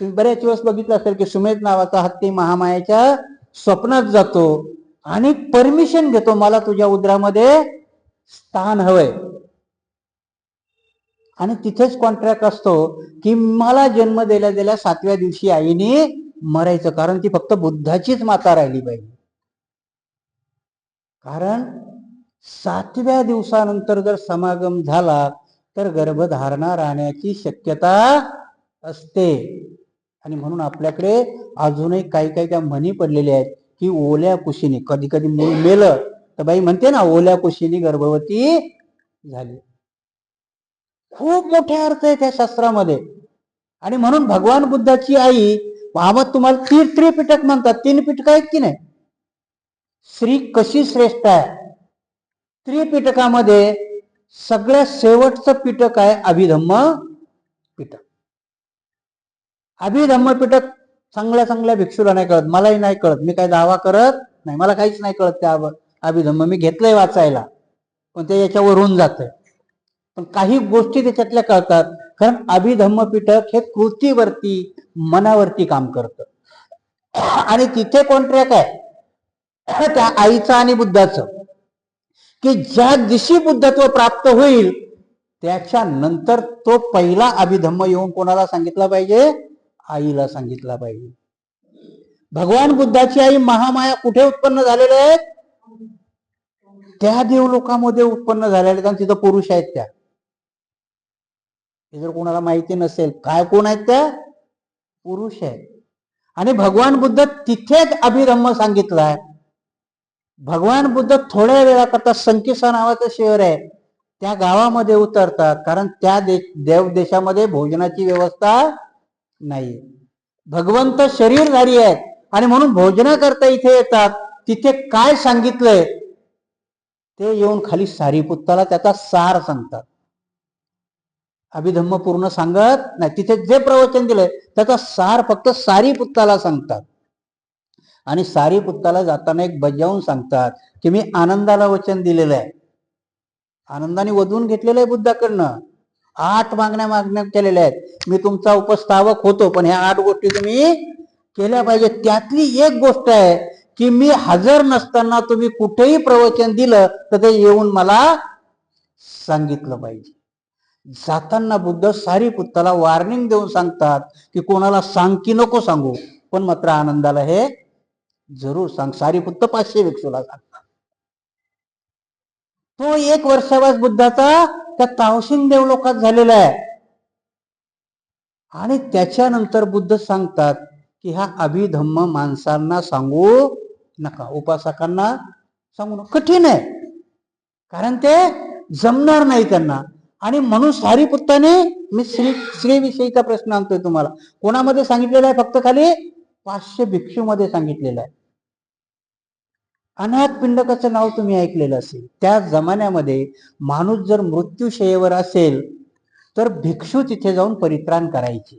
तुम्ही बऱ्याच वेळेस बघितलं असेल की सुमेध नावाचा हत्ती महामायेच्या स्वप्नात जातो आणि परमिशन घेतो, मला तुझ्या उदरामध्ये स्थान हवंय. आणि तिथेच कॉन्ट्रॅक्ट असतो की मला जन्म दिल्या 7व्या दिवशी आईने मरायचं, कारण ती फक्त बुद्धाचीच माता राहिली पाहिजे. कारण 7व्या दिवसानंतर जर समागम झाला तर गर्भधारणा राहण्याची शक्यता असते. आणि म्हणून आपल्याकडे अजूनही काही काही त्या म्हणी पडलेल्या आहेत की ओल्या कुशीने, कधी कधी मूल मेलं तर बाई म्हणते ना, ओल्या कुशीने गर्भवती झाली. खूप मोठे अर्थ आहे त्या शास्त्रामध्ये. आणि म्हणून भगवान बुद्धाची आई, आम्हाला तुम्हाला त्रिपिटक म्हणतात, 3 पिटक आहेत की नाही? स्त्री कशी श्रेष्ठ आहे? त्रिपिटकामध्ये सगळ्यात शेवटचं पिटक आहे अभिधम्म पिटक. अभिधम्म पिटक चांगल्या भिक्षूला नाही कळत, मलाही नाही कळत, मी काही दावा करत नाही, मला काहीच नाही कळत त्या अभिधम्म. मी घेतलंय वाचायला पण ते याच्यावरून जातंय. पण काही गोष्टी त्याच्यातल्या कळतात, कारण अभिधम्म पिटक हे कृतीवरती, मनावरती काम करतं. आणि तिथे कॉन्ट्रॅक्ट आहे त्या आईचं आणि बुद्धाचं, की ज्या दिवशी बुद्धत्व प्राप्त होईल त्याच्यानंतर तो पहिला अभिधम्म येऊन कोणाला सांगितला पाहिजे? आईला सांगितला पाहिजे. भगवान बुद्धाची आई महामाया कुठे उत्पन्न झालेले आहेत? त्या देवलोकामध्ये उत्पन्न झालेले आहेत. आणि तिथं पुरुष आहेत त्या. हे जर कोणाला माहिती नसेल, काय कोण आहेत त्या? पुरुष आहेत. आणि भगवान बुद्ध तिथेच अभिधम्म सांगितलाय. भगवान बुद्ध थोड्या वेळाकरता संकिसा नावाचं शहर आहे त्या गावामध्ये उतरतात, कारण त्या देव देशामध्ये भोजनाची व्यवस्था नाही. भगवंत शरीरधारी आहेत आणि म्हणून भोजनाकरता इथे येतात. तिथे काय सांगितलंय ते येऊन खाली सारीपुत्ताला त्याचा सार सांगतात. अभिधम्म पूर्ण सांगत नाही. तिथे जे प्रवचन दिलंय त्याचा सार फक्त सारीपुत्ताला सांगतात. आणि सारीपुत्ताला जाताना एक बजावून सांगतात की मी आनंदाला वचन दिलेलं आहे, आनंदाने वधून घेतलेलं आहे बुद्धाकडनं, 8 मागण्या केलेल्या आहेत. मी तुमचा उपस्थापक होतो, पण ह्या 8 गोष्टी तुम्ही केल्या पाहिजे. त्यातली एक गोष्ट आहे की मी हजर नसताना तुम्ही कुठेही प्रवचन दिलं तर ते येऊन मला सांगितलं पाहिजे. जाताना बुद्ध सारीपुत्ताला वॉर्निंग देऊन सांगतात की कोणाला सांग की नको सांगू, पण मात्र आनंदाला हे जरूर सांग. सारीपुत्त 500 भिक्षूला सांगतात. तो 1 वर्षावास बुद्धाचा त्या तावशिंग देवलोकात झालेला आहे. आणि त्याच्यानंतर बुद्ध सांगतात की हा अभिधम्म माणसांना सांगू नका, उपासकांना सांगू नका. कठीण आहे, कारण ते जमणार नाही त्यांना. आणि म्हणून सारीपुत्ताने, मी श्री विषयीचा प्रश्न आणतोय तुम्हाला, कोणामध्ये सांगितलेला आहे? फक्त खाली 500 भिक्षू मध्ये सांगितलेलं आहे. अनाथ पिंडकाचं नाव तुम्ही ऐकलेलं असेल. त्या जमान्यामध्ये माणूस जर मृत्यूशय्येवर असेल तर भिक्षू तिथे जाऊन परित्राण करायचे.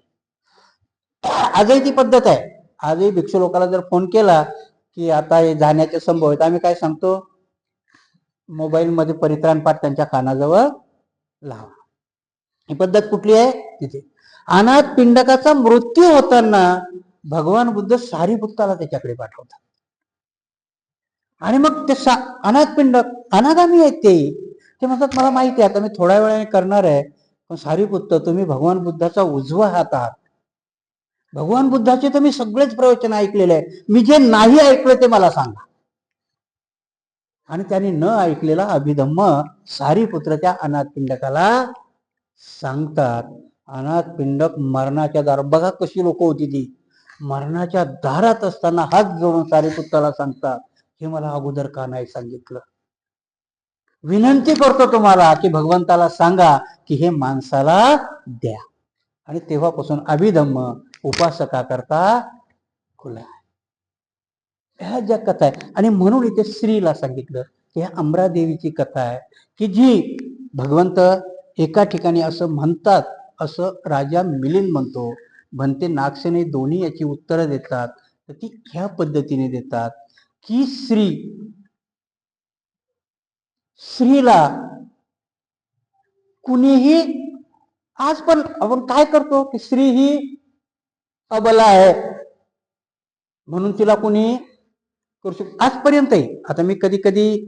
आजही ती पद्धत आहे. आजही भिक्षू लोकांना जर फोन केला की आता हे जाण्याचे संभव आहेत, आम्ही काय सांगतो, मोबाईल मध्ये परित्राण पाठ त्यांच्या कानाजवळ लावा. ही पद्धत कुठली आहे? तिथे अनाथ पिंडकाचा मृत्यू होताना भगवान बुद्ध सारीपुत्ताला त्याच्याकडे पाठवतात. आणि मग ते अनाथ पिंडक अनागामी आहेत. ते म्हणतात मला माहिती आहे, आता मी थोड्या वेळाने करणार आहे, पण सारीपुत्त तुम्ही भगवान बुद्धाचा उजवा हात आहात. भगवान बुद्धाचे तर मी सगळेच प्रवचन ऐकलेले आहे, मी जे नाही ऐकलं ते मला सांगा. आणि त्यांनी न ऐकलेला अभिधम्म सारीपुत्र त्या अनाथ पिंडकाला सांगतात. अनाथ पिंडक मरणाच्या दारात, बघा कशी लोक होती ती, मरणाच्या दारात असताना हात जोडून सारीपुत्राला सांगतात, हे मला अगोदर का नाही सांगितलं? विनंती करतो तुम्हाला की भगवंताला सांगा की हे माणसाला द्या. आणि तेव्हापासून अभिधम्म उपासका करता खुला. ह्या ज्या कथा आहे, आणि म्हणून इथे स्त्रीला सांगितलं की ह्या अंबरादेवीची कथा आहे की जी भगवंत एका ठिकाणी असं म्हणतात, असं राजा मिलिंद म्हणतो. भन्ते नागसेने दोन्ही याची उत्तरं देतात. तर ती ह्या पद्धतीने देतात की स्त्रीला कुणीही, आज पण आपण काय करतो की स्त्री ही अबला आहे म्हणून तिला कुणी करू शकतो आजपर्यंतही. आता मी कधी कधी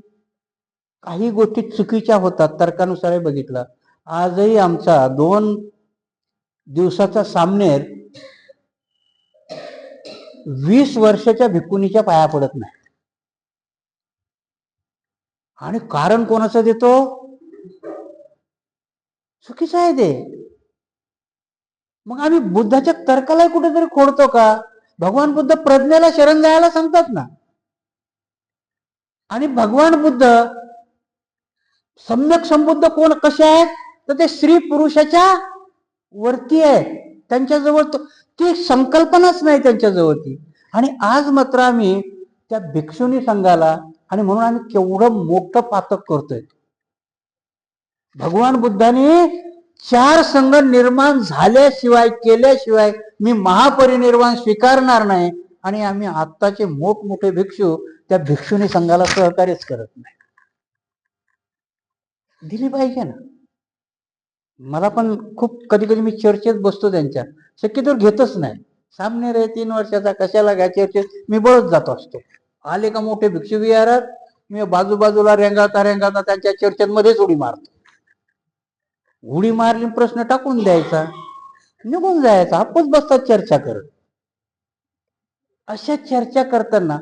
काही गोष्टी चुकीच्या होतात तर्कानुसार बघितलं. आजही आमचा 2 दिवसाचा सामनेर 20 वर्षाच्या भिक्खुनीच्या पाया पडत नाही. आणि कारण कोणाचं देतो? चुकीचं आहे ते. मग आम्ही बुद्धाच्या तर्काला कुठेतरी खोडतो का? भगवान बुद्ध प्रज्ञेला शरण जायला सांगतात ना. आणि भगवान बुद्ध सम्यक संबुद्ध कोण कसे आहेत? तर ते स्त्री पुरुषाच्या वरती आहे. त्यांच्याजवळ ती संकल्पनाच नाही त्यांच्याजवळ ती. आणि आज मात्र आम्ही त्या भिक्षुनी संघाला, आणि म्हणून आम्ही केवढं मोठं पातक करतोय. भगवान बुद्धांनी 4 संघ निर्माण झाल्याशिवाय, केल्याशिवाय मी महापरिनिर्वाण स्वीकारणार नाही. आणि आम्ही आत्ताचे मोठमोठे भिक्षू त्या भिक्षुनी संघाला सहकार्यच करत नाही. दिली पाहिजे ना. मला पण खूप कधी कधी मी चर्चेत बसतो त्यांच्या, शक्यतो घेतच नाही. सामने रे 3 वर्षाचा कशाला घ्या चर्चेत, मी बळच जात असतो. आले का मोठे भिक्षू विहारात, मी बाजूबाजूला रेंगाळता त्यांच्या चर्चेमध्येच उडी मारतो. उडी मारली, प्रश्न टाकून द्यायचा, निघून जायचा. आपच बसतात चर्चा करत. अशा चर्चा करताना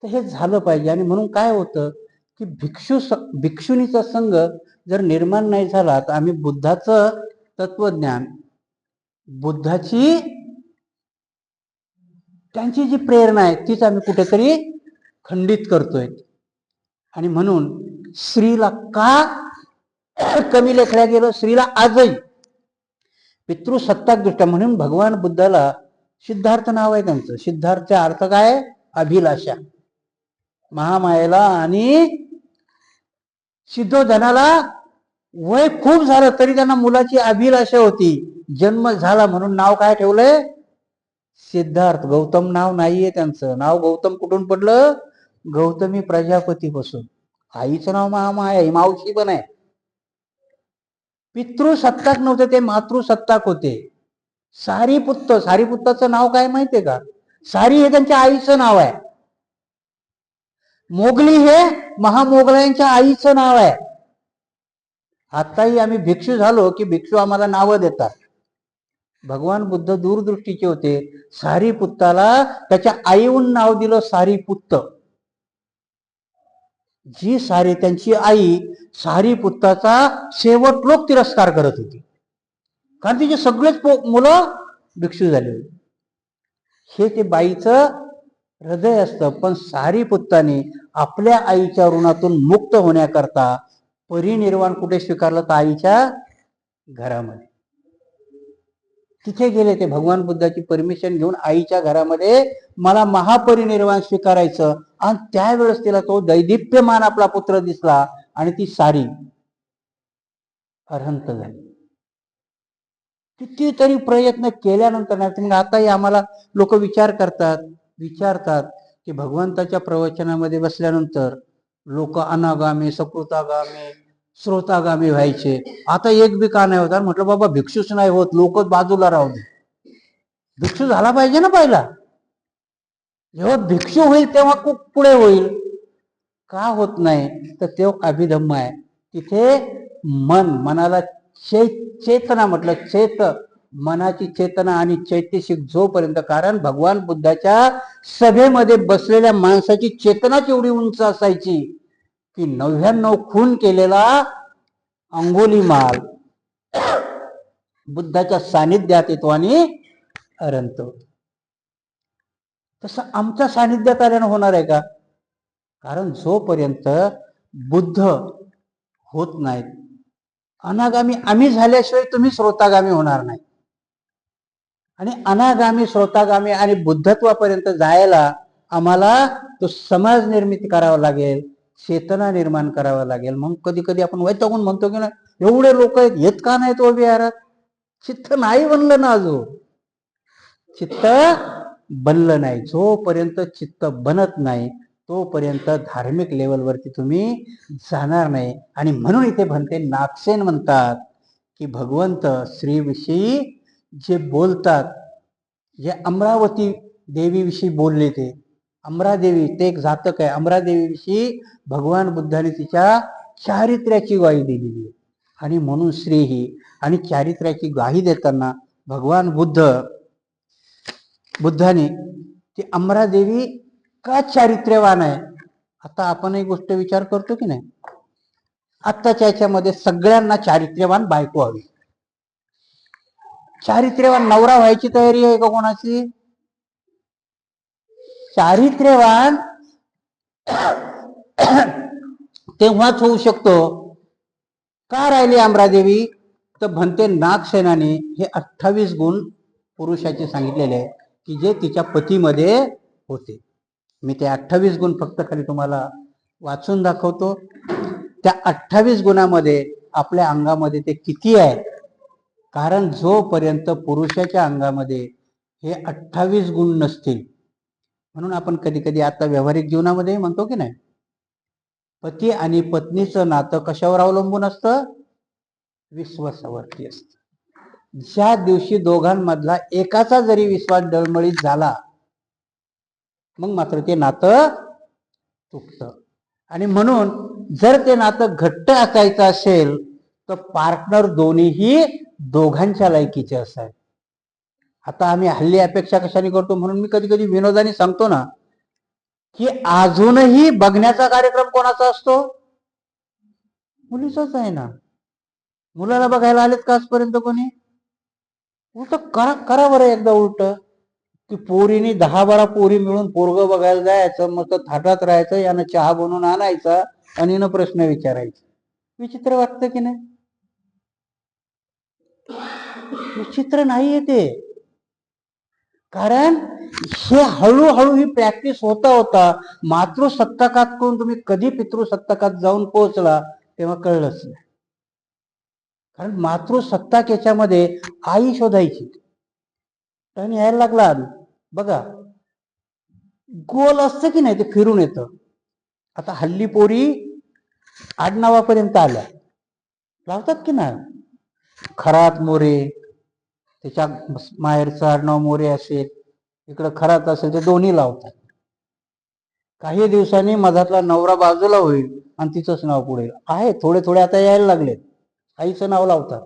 तर हे झालं पाहिजे. आणि म्हणून काय होतं की भिक्षुनीचा संघ जर निर्माण नाही झाला तर आम्ही बुद्धाचं तत्वज्ञान, बुद्धाची त्यांची जी प्रेरणा आहे तीच आम्ही कुठेतरी खंडित करतोय. आणि म्हणून स्त्रीला का कमी लेखल्या गेलं? स्त्रीला आजही पितृसत्ताक दृष्ट्या, म्हणून भगवान बुद्धाला सिद्धार्थ नाव आहे त्यांचं. सिद्धार्थचा अर्थ काय? अभिलाषा. महामायेला आणि सिद्धोधनाला वय खूप झालं तरी त्यांना मुलाची अभिलाषा होती. जन्म झाला म्हणून नाव काय ठेवलंय? सिद्धार्थ. गौतम नाव नाहीये त्यांचं. नाव गौतम कुठून पडलं? गौतमी प्रजापती पासून. आईचं नाव महामाया, ही मावशी पण आहे. पितृसत्ताक नव्हते, ते मातृसत्ताक होते. सारीपुत्ताचं नाव काय माहितीये का? सारी हे त्यांच्या आईचं नाव आहे. मोगली हे महामोगलांच्या आईचं नाव आहे. आताही आम्ही भिक्षू झालो की भिक्षू आम्हाला नावं देतात. भगवान बुद्ध दूरदृष्टीचे होते. सारीपुत्ताला त्याच्या आईहून नाव दिलं सारीपुत्त. जी सारी त्यांची आई सारीपुत्ताचा शेवट लोक तिरस्कार करत होती, कारण तिचे सगळेच मुलं भिक्षू झाले होते. हे ते बाईचं हृदय असतं. पण सारीपुत्ताने आपल्या आईच्या ऋणातून मुक्त होण्याकरता परिनिर्वाण कुठे स्वीकारलं? तर आईच्या घरामध्ये. तिथे गेले ते भगवान बुद्धाची परमिशन घेऊन आईच्या घरामध्ये, मला महापरिनिर्वाण स्वीकारायचं. आणि त्यावेळेस तिला तो दैदिप्यमान आपला पुत्र दिसला आणि ती सारी अरहंत झाली. कितीतरी प्रयत्न केल्यानंतर नाही. मग आताही आम्हाला लोक विचारतात की भगवंताच्या प्रवचनामध्ये बसल्यानंतर लोक अनागामी, सकृतागामी, श्रोतागामी व्हायचे. आता एक बी का नाही होता. म्हटलं बाबा भिक्षूच नाही होत, लोकच बाजूला राहू दे. भिक्षू झाला पाहिजे ना पहिला. जेव्हा भिक्षू होईल तेव्हा खूप पुढे होईल. का होत नाही? तर तेव्हा अभिधम्म आहे. तिथे मनाला चेतना म्हटलं, मनाची चेतना आणि चैतसिक जोपर्यंत, कारण भगवान बुद्धाच्या सभेमध्ये बसलेल्या माणसाची चेतनाच एवढी उंच असायची की 99 खून केलेला अंगुलीमाल बुद्धाच्या सानिध्यात येतो आणि अरहंत होतो. तसं आमच्या सानिध्यात आल्यानं होणार आहे का? कारण जोपर्यंत बुद्ध होत नाहीत, अनागामी आम्ही झाल्याशिवाय तुम्ही श्रोतागामी होणार नाही. आणि अनागामी, श्रोतागामी आणि बुद्धत्वापर्यंत जायला आम्हाला तो समाज निर्मिती करावा लागेल, चेतना निर्माण करावं लागेल. मग कधी कधी आपण वैतागून म्हणतो की ना, एवढे लोक आहेत, येत का नाहीत ओ विहारात? चित्त नाही बनलं ना अजून. चित्त बनलं नाही. जोपर्यंत चित्त बनत नाही तोपर्यंत धार्मिक लेवलवरती तुम्ही जाणार नाही. आणि म्हणून इथे भंते नागसेन म्हणतात की भगवंत श्रीविषयी जे बोलतात, जे अमरावती देवीविषयी बोलले, ते अमरादेवी, ते एक जातक आहे. अमरादेवीविषयी भगवान बुद्धाने तिच्या चारित्र्याची ग्वाही दिलेली आहे. आणि म्हणून श्री ही आणि चारित्र्याची ग्वाही देताना भगवान बुद्धाने ती अमरादेवी का चारित्र्यवान आहे? आता आपण एक गोष्ट विचार करतो की नाही, आत्ताच्या याच्यामध्ये सगळ्यांना चारित्र्यवान बायको हवी. चारित्र्यवान नवरा व्हायची तयारी आहे का कोणाची? चारित्र्यवान तेव्हाच होऊ शकतो. का राहिली अमरादेवी? तर भंते नागसेनाने हे 28 गुण पुरुषाचे सांगितलेले आहे की जे तिच्या पतीमध्ये होते. मी ते 28 गुण फक्त खाली तुम्हाला वाचून दाखवतो. त्या 28 गुणामध्ये आपल्या अंगामध्ये ते किती आहे? कारण जोपर्यंत पुरुषाच्या अंगामध्ये हे 28 गुण नसतील, म्हणून आपण कधी कधी आता व्यावहारिक जीवनामध्ये म्हणतो की नाही, पती आणि पत्नीचं नातं कशावर अवलंबून असतं? विश्वासावरती असतं. ज्या दिवशी दोघांमधला एकाचा जरी विश्वास डळमळीत झाला, मग मात्र ते नातं तुटतं. आणि म्हणून जर ते नातं घट्ट असायचं असेल तर पार्टनर दोन्हीही दोघांच्या लायकीचे असावे. आता आम्ही हल्ली अपेक्षा कशाने करतो? म्हणून मी कधी कधी विनोदाने सांगतो ना की अजूनही बघण्याचा कार्यक्रम कोणाचा असतो? मुलीचाच आहे ना. मुलाला बघायला आलेत का आजपर्यंत कोणी? उलट करा बरं एकदा उलट की पोरीने 10-12 पोरी मिळून पोरग बघायला जायचं, मस्त थाटात राहायचं, यानं चहा बनवून आणायचा आणि न प्रश्न विचारायचे. विचित्र वाटतं की नाही? विचित्र नाहीये ते. कारण हे हळूहळू ही प्रॅक्टिस होता मातृसत्ताकातून तुम्ही कधी पितृसत्ताकात जाऊन पोहोचला तेव्हा कळलंच नाही. कारण मातृसत्ताक याच्यामध्ये आई शोधायची, आणि यायला लागला बघा, गोल असतं की नाही ते फिरून येतं. आता हल्ली पोरी आडनावापर्यंत आल्या, लावतात की नाही? खरात मोरे, त्याच्या माहेरचं आडनाव मोरे असेल, इकडं खरात असेल, ते दोन्ही लावतात. काही दिवसांनी मधातला नवरा बाजूला होईल आणि तिचंच नाव पुढे आहे. थोडे थोडे आता यायला लागले, आईचं नाव लावतात.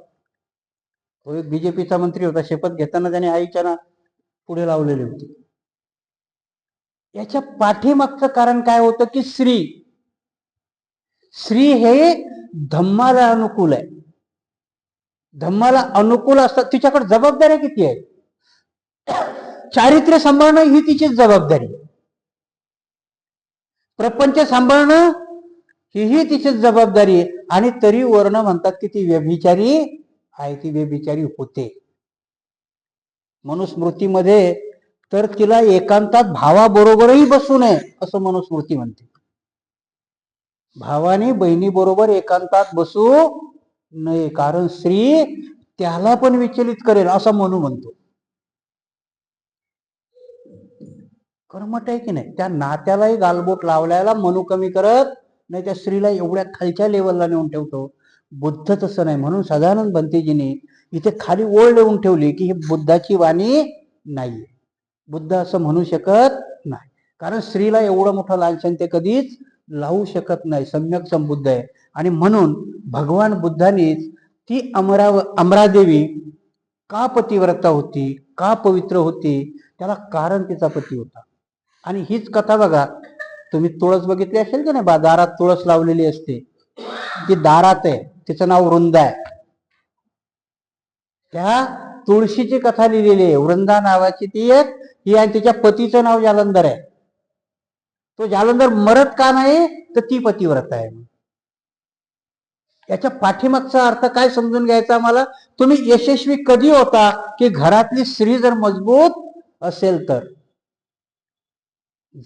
तो एक बीजेपीचा मंत्री होता, शपथ घेताना त्याने आईच्या ना पुढे लावलेली होती. याच्या पाठीमागचं कारण काय होतं की श्री हे धम्माला अनुकूल आहे. धम्माला अनुकूल असतात, तिच्याकडे जबाबदाऱ्या किती आहेत. चारित्र्य सांभाळणं ही तिचीच जबाबदारी, प्रपंच सांभाळणं ही तिचीच जबाबदारी आहे. आणि तरी वर्ण म्हणतात की ती व्यभिचारी आहे, ती व्यभिचारी होते. मनुस्मृतीमध्ये तर तिला एकांतात भावाबरोबरही बसू नये असं मनुस्मृती म्हणते. भावानी बहिणी बरोबर एकांतात बसू नये, कारण स्त्री त्याला पण विचलित करेल असं मनू म्हणतो. कर्मट आहे की नाही. त्या नात्यालाही गालबोट लावल्याला मनू कमी करत नाही, त्या स्त्रीला एवढ्या खालच्या लेवलला नेऊन ठेवतो. बुद्ध तसं नाही. म्हणून सदानंद भंतेजीने इथे खाली ओळ लिहून ठेवली की ही बुद्धाची वाणी नाही, बुद्ध असं म्हणू शकत नाही. कारण स्त्रीला एवढं मोठं लांछन ते कधीच लावू शकत नाही. सम्यक संबुद्ध आहे. आणि म्हणून भगवान बुद्धांनीच ती अमरादेवी का पतिव्रता होती, का पवित्र होती, त्याला कारण तिचा पती होता. आणि हीच कथा बघा, तुम्ही तुळस बघितली असेल की नाही, दारात तुळस लावलेली असते, ती दारात आहे, तिचं नाव वृंदा आहे. त्या तुळशीची कथा लिहिलेली आहे, वृंदा नावाची ती एक, ही आणि तिच्या पतीचं नाव जालंधर आहे. तो जालंधर मरत का नाही, तर ती पतिव्रता आहे. याच्या पाठीमागचा अर्थ काय समजून घ्यायचा मला, तुम्ही यशस्वी कधी होता की घरातली स्त्री जर मजबूत असेल तर.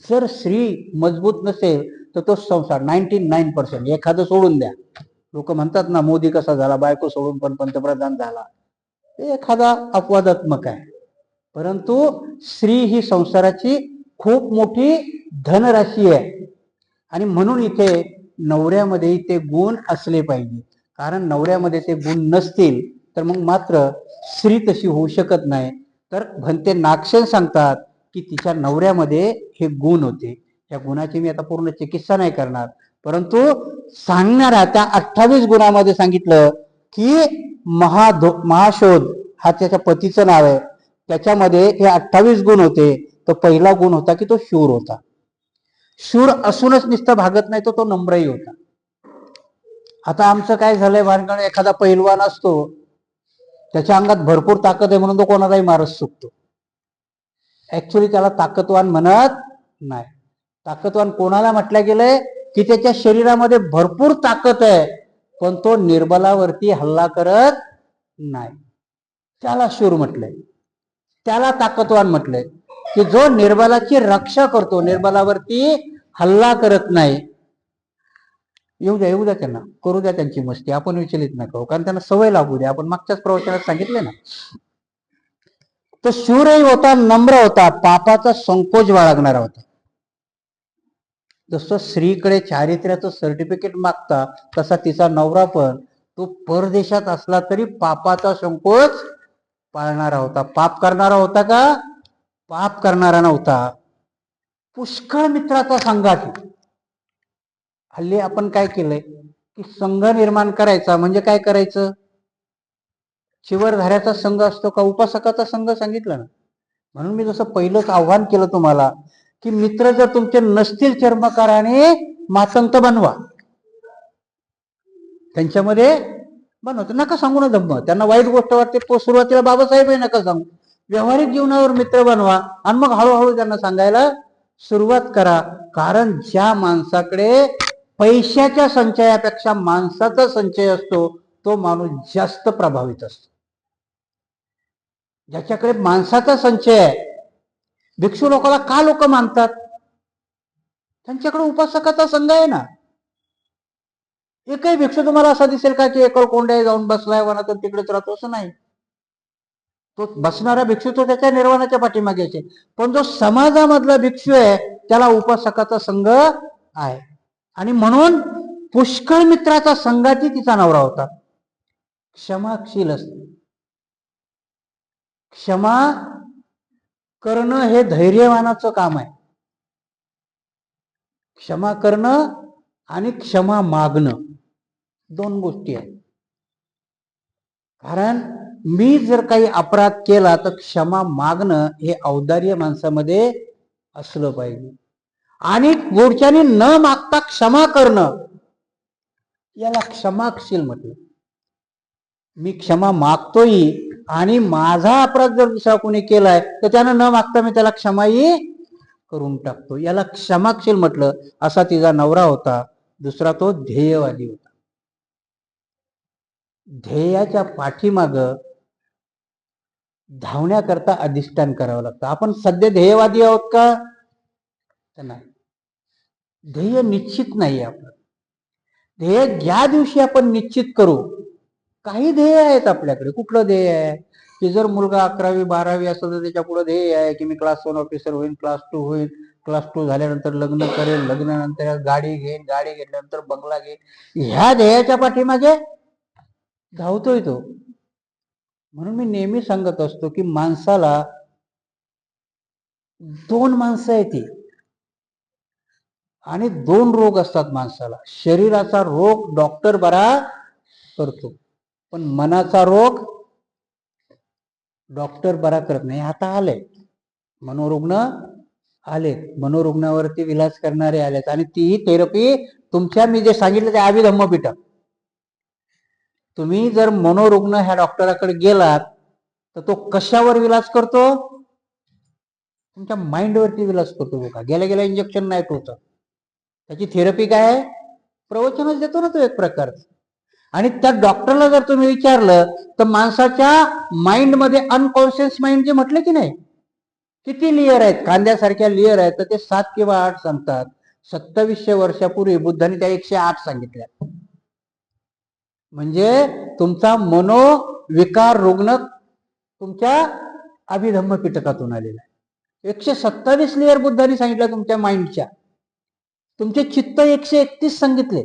जर स्त्री मजबूत नसेल तर तो संसार 99%, एखादं सोडून द्या. लोक म्हणतात ना मोदी कसा झाला, बायको सोडून पण पंतप्रधान झाला, ते एखादा अपवादात्मक आहे. परंतु स्त्री ही संसाराची खूप मोठी धनराशी आहे. आणि म्हणून इथे नवऱ्यामध्ये ते गुण असले पाहिजे. कारण नवऱ्यामध्ये ते गुण नसतील तर मग मात्र स्त्री तशी होऊ शकत नाही. तर भंते नागसेन सांगतात की तिच्या नवऱ्यामध्ये हे गुण होते. या गुणाची मी आता पूर्ण चिकित्सा नाही करणार, परंतु सांगणाऱ्या त्या 28 गुणामध्ये सांगितलं की महाशोध हा त्याच्या पतीचं नाव आहे, त्याच्यामध्ये हे 28 गुण होते. तो पहिला गुण होता की तो शूर होता. शूर असूनच नुसतं भागत नाही, तो नम्रही होता. आता आमचं काय झालंय भानगड, एखादा पैलवान असतो, त्याच्या अंगात भरपूर ताकद आहे म्हणून तो कोणालाही मारत सुटतो. ऍक्च्युली त्याला ताकदवान म्हणत नाही. ताकदवान कोणाला म्हटलं गेलंय की त्याच्या शरीरामध्ये भरपूर ताकद आहे पण तो निर्बलावरती हल्ला करत नाही, त्याला शूर म्हटलंय. त्याला ताकदवान म्हटलंय की जो निर्बलाची रक्षा करतो, निर्बलावरती हल्ला करत नाही. येऊ द्या त्यांना, करू द्या त्यांची मस्ती, आपण विचलित नका, कारण त्यांना सवय लागू द्या. आपण मागच्याच प्रवचनात सांगितले ना. तो शूरही होता, नम्र होता, पापाचा संकोच बाळगणारा होता. जसं स्त्रीकडे चारित्र्याचं सर्टिफिकेट मागता तसा तिचा नवरा पण तो परदेशात असला तरी पापाचा संकोच पाळणारा होता. पाप करणारा होता का? पाप करणारा नव्हता. पुष्कळ मित्राचा संघात. हल्ली आपण काय केलंय की संघ निर्माण करायचा म्हणजे काय करायचं, चिवरधाऱ्याचा संघ असतो का उपासकाचा संघ सांगितलं ना. म्हणून मी जसं पहिलंच आव्हान केलं तुम्हाला की मित्र जर तुमचे नसतील चर्मकाराने मातंत बनवा, त्यांच्यामध्ये बनवतो. नका सांगू ना धम्म, त्यांना वाईट गोष्ट वाटते सुरुवातीला बाबासाहेब नका सांगू, व्यावहारिक जीवनावर मित्र बनवा आणि मग हळूहळू त्यांना सांगायला सुरुवात करा. कारण ज्या माणसाकडे पैशाच्या संचयापेक्षा माणसाचा संचय असतो तो माणूस जास्त प्रभावित असतो. ज्याच्याकडे माणसाचा संचय आहे, भिक्षू लोकांना का लोक मानतात, त्यांच्याकडे उपासकाचा संघ आहे ना. एकही भिक्षू तुम्हाला असा दिसेल का की एकल कोंड्या जाऊन बसलाय वनात तिकडेच राहतो, असं नाही. तो बसणारा भिक्षू तो त्याच्या निर्वाणाच्या पाठीमागे असेल, पण जो समाजामधला भिक्षू आहे त्याला उपासकाचा संघ आहे. आणि म्हणून पुष्कळ मित्राचा संघाची तिचा नवरा होता. क्षमाशील असते. क्षमा करणं हे धैर्यवानाचं काम आहे. क्षमा करणं आणि क्षमा मागणं दोन गोष्टी आहेत. कारण मी जर काही अपराध केला तर क्षमा मागणं हे औदार्य माणसामध्ये असलं पाहिजे. आणि पुढच्याने न मागता क्षमा करणं याला क्षमाशील म्हटलं. मी क्षमा मागतोय आणि माझा अपराध जर दुसरा कोणी केलाय तर त्यानं न मागता मी त्याला क्षमाही करून टाकतो, याला क्षमाशील म्हटलं. असा तिचा नवरा होता. दुसरा तो ध्येयवादी होता. ध्येयाच्या पाठीमाग धावण्याकरता अधिष्ठान करावं लागतं. आपण सध्या ध्येयवादी आहोत का? नाही. ध्येय निश्चित नाही. आपलं ध्येय ज्या दिवशी आपण निश्चित करू, काही ध्येय आहेत आपल्याकडे. कुठलं ध्येय आहे की जर मुलगा 11वी 12वी असं तर त्याच्या पुढे ध्येय आहे की मी क्लास 1 ऑफिसर होईल, क्लास 2 होईल, क्लास 2 झाल्यानंतर लग्न करेल, लग्नानंतर गाडी घेईन, गाडी घेतल्यानंतर बंगला घेईन. ह्या ध्येयाच्या पाठीमागे धावतोय तो. म्हणून मी नेहमी सांगत असतो की माणसाला दोन माणसं आहेत ती आणि दोन रोग असतात माणसाला. शरीराचा रोग डॉक्टर बरा करतो, पण मनाचा रोग डॉक्टर बरा करत नाही. आता आले मनोरुग्ण, आलेत मनोरुग्णावरती विलास करणारे आलेत. आणि ती थेरपी तुमच्या मी जे सांगितलं ते अभिधम्मपीठ. तुम्ही जर मनोरुग्ण ह्या डॉक्टराकडे गेलात तर तो कशावर विलास करतो? तुमच्या माइंडवरती विलास करतो. बघा, गेल्या गेल्या इंजेक्शन नाही होतं. त्याची थेरपी काय आहे? प्रवचनच देतो ना तो एक प्रकारचं. आणि त्या डॉक्टरला जर तुम्ही विचारलं तर माणसाच्या माइंडमध्ये अनकॉन्शियस माइंड जे म्हटलं की नाही, किती लेअर आहेत? कांद्यासारख्या लेअर आहेत. तर ते 7 किंवा 8 सांगतात. 2700 वर्षापूर्वी बुद्धांनी त्या 108 सांगितल्या. म्हणजे तुमचा मनोविकार रुग्ण तुमच्या अभिधम्म पिटकातून आलेला आहे. 127 लेअर बुद्धांनी सांगितलं तुमच्या माइंडच्या. तुमचे चित्त 131 सांगितले.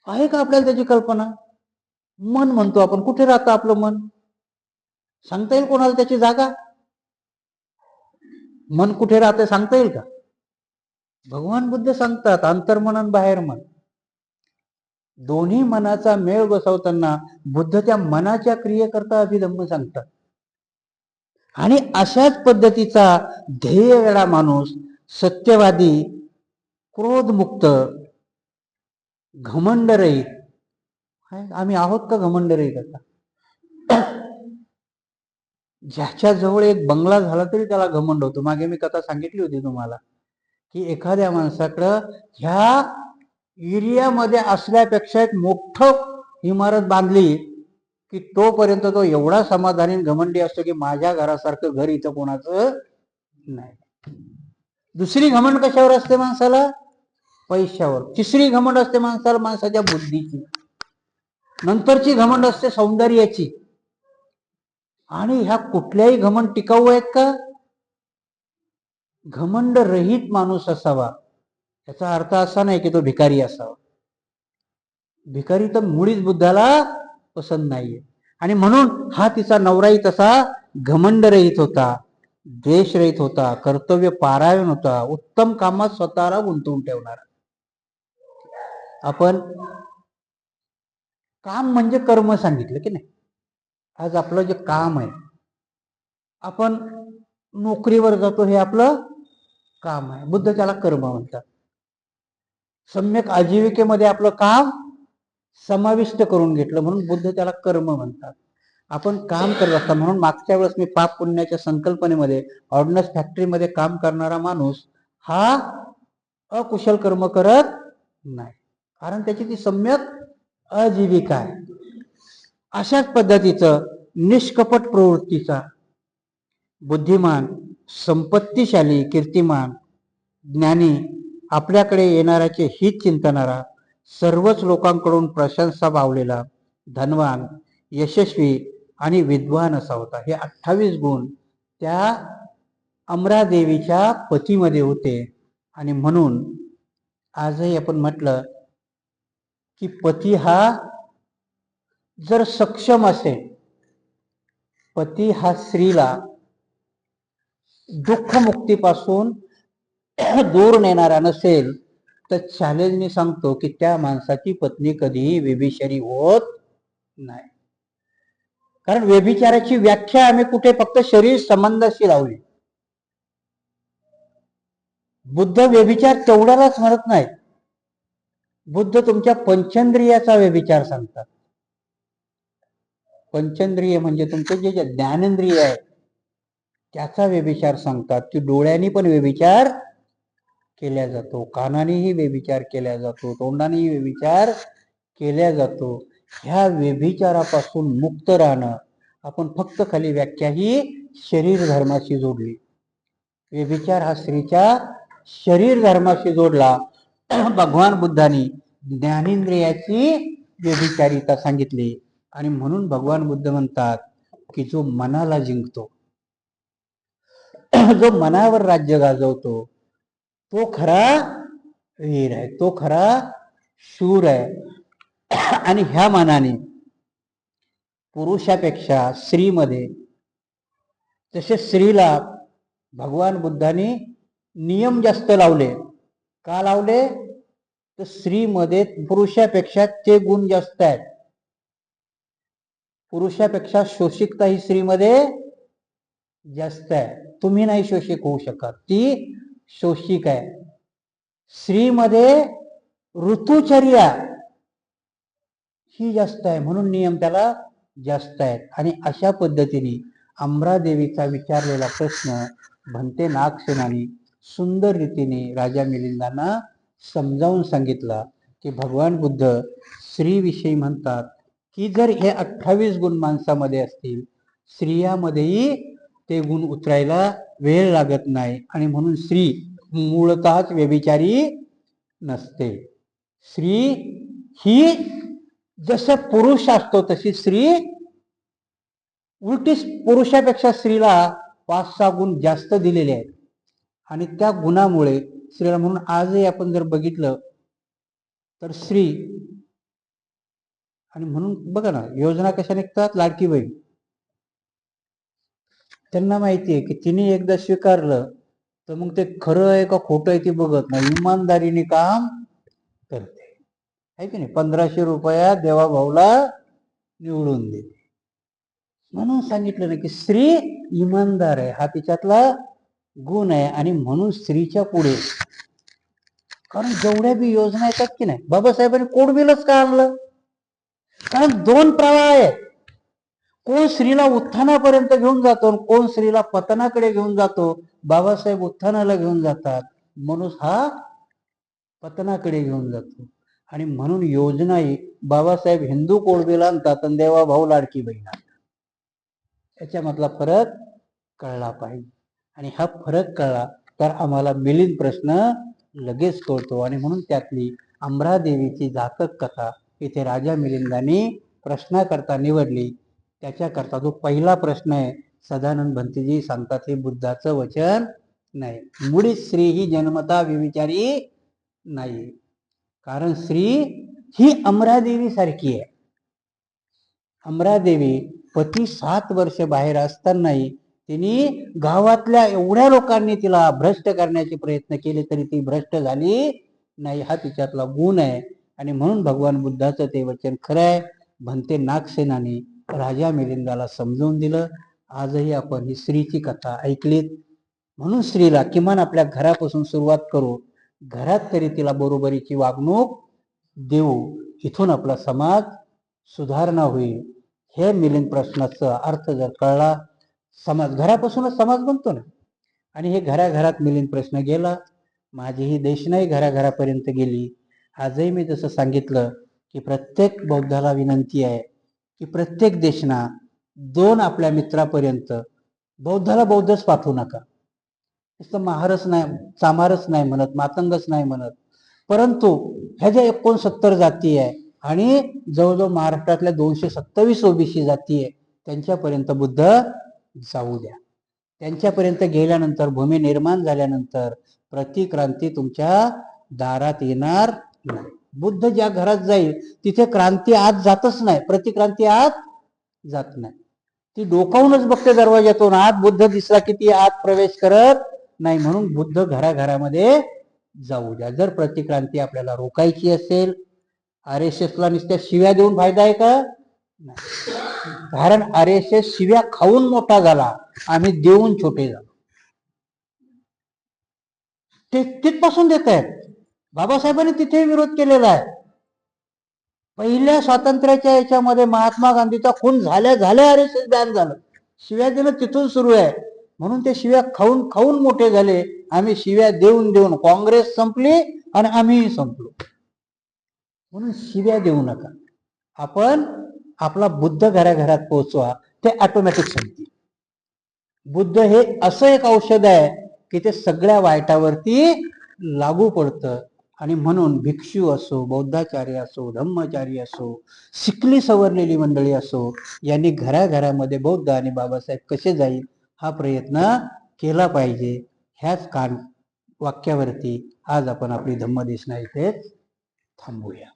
आहे का आपल्याला त्याची कल्पना? मन म्हणतो आपण. कुठे राहतं आपलं मन? सांगता येईल कोणाला त्याची जागा? मन कुठे राहते सांगता येईल का? भगवान बुद्ध सांगतात, अंतर्मन बाहेर मन. दोन्ही मनाचा मेळ बसवताना बुद्ध त्या मनाच्या क्रियेकरता अभिधम्म सांगतात. आणि अशाच पद्धतीचा ध्येयवेडा माणूस, सत्यवादी, क्रोधमुक्त, घमंडरहित. आम्ही आहोत का घमंडरहित? आता ज्याच्या जवळ एक बंगला झाला तरी त्याला घमंड होतो. मागे मी कथा सांगितली होती तुम्हाला की एखाद्या माणसाकडं ह्या एरियामध्ये असल्यापेक्षा एक मोठं इमारत बांधली की तोपर्यंत तो एवढा समाधानी घमंडी असतो की माझ्या घरासारखं घर इथं कोणाचं नाही. दुसरी घमंड कशावर असते माणसाला? पैशावर. तिसरी घमंड असते माणसाला माणसाच्या बुद्धीची. नंतरची घमंड असते सौंदर्याची. आणि ह्या कुठल्याही घमंड टिकाऊ आहेत का? घमंड रहित माणूस असावा. याचा अर्थ असा नाही की तो भिकारी असावा. भिकारी तर मुळीच बुद्धाला पसंत नाहीये. आणि म्हणून हा तिचा नवराही तसा घमंड रहित होता, द्वेष रहित होता, कर्तव्य पारायण होता, उत्तम कामात स्वतःला गुंतवून ठेवणारा. आपण काम म्हणजे कर्म सांगितलं की नाही. आज आपलं जे काम आहे, आपण नोकरीवर जातो, हे आपलं काम आहे. बुद्ध त्याला कर्म म्हणतात. सम्यक आजीविकेमध्ये आपलं काम समाविष्ट करून घेतलं म्हणून बुद्ध त्याला कर्म म्हणतात. आपण काम करत असता. म्हणून मागच्या वेळेस मी पाप पुण्याच्या संकल्पनेमध्ये ऑर्डनन्स फॅक्टरीमध्ये काम करणारा माणूस हा अकुशल कर्म करत नाही, कारण त्याची ती सम्यक आजीविका आहे. अशाच पद्धतीचं निष्कपट प्रवृत्तीचा, बुद्धिमान, संपत्तीशाली, कीर्तिमान, ज्ञानी, आपल्याकडे येणाऱ्याचे हित चिंतणारा, सर्वच लोकांकडून प्रशंसा पावलेला, धनवान, यशस्वी आणि विद्वान असा होता. हे 28 गुण त्या अमरादेवीच्या पतीमध्ये होते. आणि म्हणून आजही आपण म्हटलं की पती हा जर सक्षम असेल, पती हा स्त्रीला दुःखमुक्तीपासून दूर नेणारा नसेल, तर चॅलेंज मी सांगतो की त्या माणसाची पत्नी कधीही व्यभिचारी होत नाही. कारण व्यभिचाराची व्याख्या आम्ही कुठे फक्त शरीर संबंधाशी लावली. बुद्ध व्यभिचार तेवढ्यालाच म्हणत नाही. बुद्ध तुमच्या पंचेंद्रियाचा व्यभिचार सांगतात. पंचेंद्रिय म्हणजे तुमचे जे ज्ञानेंद्रिय आहे त्याचा व्यभिचार सांगतात, की डोळ्यांनी पण व्यभिचार केल्या जातो, कानानेही व्यभिचार केल्या जातो, तोंडानेही व्यभिचार केल्या जातो. ह्या व्यभिचारापासून मुक्त राहणं, आपण फक्त खाली व्याख्या ही शरीर धर्माशी जोडली. व्यभिचार हा स्त्रीच्या शरीर धर्माशी जोडला. भगवान बुद्धांनी ज्ञानेंद्रियाची व्यभिचारिता सांगितली. आणि म्हणून भगवान बुद्ध म्हणतात की जो मनाला जिंकतो, जो मनावर राज्य गाजवतो, तो खरा वीर आहे, तो खरा शूर आहे. आणि ह्या मानाने पुरुषापेक्षा स्त्रीमध्ये, तसे स्त्रीला भगवान बुद्धांनी नियम जास्त लावले. का लावले? तर स्त्रीमध्ये पुरुषापेक्षा ते गुण जास्त आहेत. पुरुषापेक्षा शोषिकता ही स्त्रीमध्ये जास्त आहे. तुम्ही नाही शोषिक होऊ शकत, ती शोषिक आहे. स्त्रीमध्ये ऋतुचर्या ही जास्त आहे, म्हणून नियम त्याला जास्त आहेत. आणि अशा पद्धतीने अमरादेवीचा विचारलेला प्रश्न भंते नागसेनानी सुंदर रीतीने राजा मिलिंदांना समजावून सांगितला की भगवान बुद्ध स्त्रीविषयी म्हणतात की जर हे 28 गुण माणसामध्ये असतील, स्त्रियामध्येही ते गुण उतरायला वेळ लागत नाही. आणि म्हणून स्त्री मूळतःच व्यभिचारी नसते. स्त्री ही जसं पुरुष असतो तशी स्त्री उलटी, पुरुषापेक्षा स्त्रीला 5-6 गुण जास्त दिलेले आहेत. आणि त्या गुणामुळे स्त्रीला, म्हणून आजही आपण जर बघितलं तर स्त्री, आणि म्हणून बघा ना योजना कशा निघतात, लाडकी बहीण. त्यांना माहिती आहे की तिने एकदा स्वीकारलं तर मग ते खरं आहे का खोटं आहे ते बघत नाही, इमानदारीने काम करते, आहे की नाही. 1500 रुपयात देवा भाऊला निवडून देते. म्हणून सांगितलं ना की स्त्री इमानदार आहे, हा तिच्यातला गुण आहे. आणि म्हणून स्त्रीच्या पुढे, कारण जेवढ्या बी योजना येतात की नाही, बाबासाहेबांनी कोड बिलच का आणलं? कारण 2 प्रवाह आहेत. कोण स्त्रीला उत्थानापर्यंत घेऊन जातो, कोण स्त्रीला पतनाकडे घेऊन जातो. बाबासाहेब उत्थानाला घेऊन जातात, माणूस हा पतनाकडे घेऊन जातो. आणि म्हणून योजनाही बाबासाहेब हिंदू कोडबिल आणतात आणि देवा भाऊ लाडकी बहीण आणतात. याच्यामधला फरक कळला पाहिजे. आणि हा फरक कळला तर आम्हाला मिलिंद प्रश्न लगेच कळतो. आणि म्हणून त्यातली अमरादेवीची जातक कथा इथे राजा मिलिंदांनी प्रश्नाकरता निवडली. त्याच्याकरता जो पहिला प्रश्न आहे, सदानंद भंतेजी सांगतात हे बुद्धाचं वचन नाही. मुळी स्त्री ही जन्मता व्यभिचारी नाही. कारण स्त्री ही अमरादेवी सारखी आहे. अमरादेवी पती 7 वर्ष बाहेर असतानाही तिने गावातल्या एवढ्या लोकांनी तिला भ्रष्ट करण्याचे प्रयत्न केले तरी ती भ्रष्ट झाली नाही. हा तिच्यातला गुण आहे. आणि म्हणून भगवान बुद्धाचं ते वचन खरं आहे. भंते नागसेनाने राजा मिलिंदाला समजवून दिलं. आजही आपण ही स्त्रीची कथा ऐकलीत. म्हणून स्त्रीला किमान आपल्या घरापासून सुरुवात करू, घरात तरी तिला बरोबरीची वागणूक देऊ, इथून आपला समाज सुधारणा होईल. हे मिलिंद प्रश्नाचा अर्थ जर कळला, समाज घरापासूनच समाज बनतो ना. आणि हे घराघरात मिलिंद प्रश्न गेला. माझी ही देशनाही घराघरापर्यंत गेली. आजही मी जसं सांगितलं की प्रत्येक बौद्धाला विनंती आहे की प्रत्येक देशना 2 आपल्या मित्रापर्यंत, बौद्धाला बौद्धच पाठवू नका. नुसतं महारच नाही, चामारच नाही म्हणत, मातंगच नाही म्हणत, परंतु ह्या ज्या 69 जाती आहे आणि जवळजवळ महाराष्ट्रातल्या 227 ओबीसी जाती आहे, त्यांच्यापर्यंत बुद्ध जाऊ द्या. त्यांच्यापर्यंत गेल्यानंतर, भूमी निर्माण झाल्यानंतर प्रतिक्रांती तुमच्या दारात येणार नाही. बुद्ध ज्या घरात जाईल तिथे क्रांती आत जातच नाही, प्रतिक्रांती आत जात नाही. ती डोकावूनच बघते दरवाज्यातून आत, बुद्ध दिसला की ती आत प्रवेश करत नाही. म्हणून बुद्ध घराघरामध्ये जाऊ द्या. जर प्रतिक्रांती आपल्याला रोखायची असेल, RSS ला नुसत्या शिव्या देऊन फायदा आहे का? नाही. कारण RSS शिव्या खाऊन मोठा झाला, आम्ही देऊन छोटे झालो. ते तिथपासून देत आहेत. बाबासाहेबांनी तिथे विरोध केलेला आहे. पहिल्या स्वातंत्र्याच्या याच्यामध्ये महात्मा गांधीचा खून झाल्या झाल्या RSS बॅन झालं. शिव्या देणं तिथून सुरू आहे. म्हणून ते शिव्या खाऊन खाऊन मोठे झाले. आम्ही शिव्या देऊन देऊन काँग्रेस संपली आणि आम्हीही संपलो. म्हणून शिव्या देऊ नका. आपण आपला बुद्ध घराघरात पोहोचवा, ते ऑटोमॅटिक संपतील. बुद्ध हे असं एक औषध आहे की ते सगळ्या वाईटावरती लागू पडतं. आणि म्हणून भिक्षू असो, बौद्धाचार्य असो, धम्मचारी असो, शिकली सवरलेली मंडळी असो, यांनी घराघरामध्ये बौद्ध आणि बाबासाहेब कसे जाईल हा प्रयत्न केला पाहिजे. ह्याच वाक्यावरती आज आपण आपली धम्मदेशना इथे थांबूया.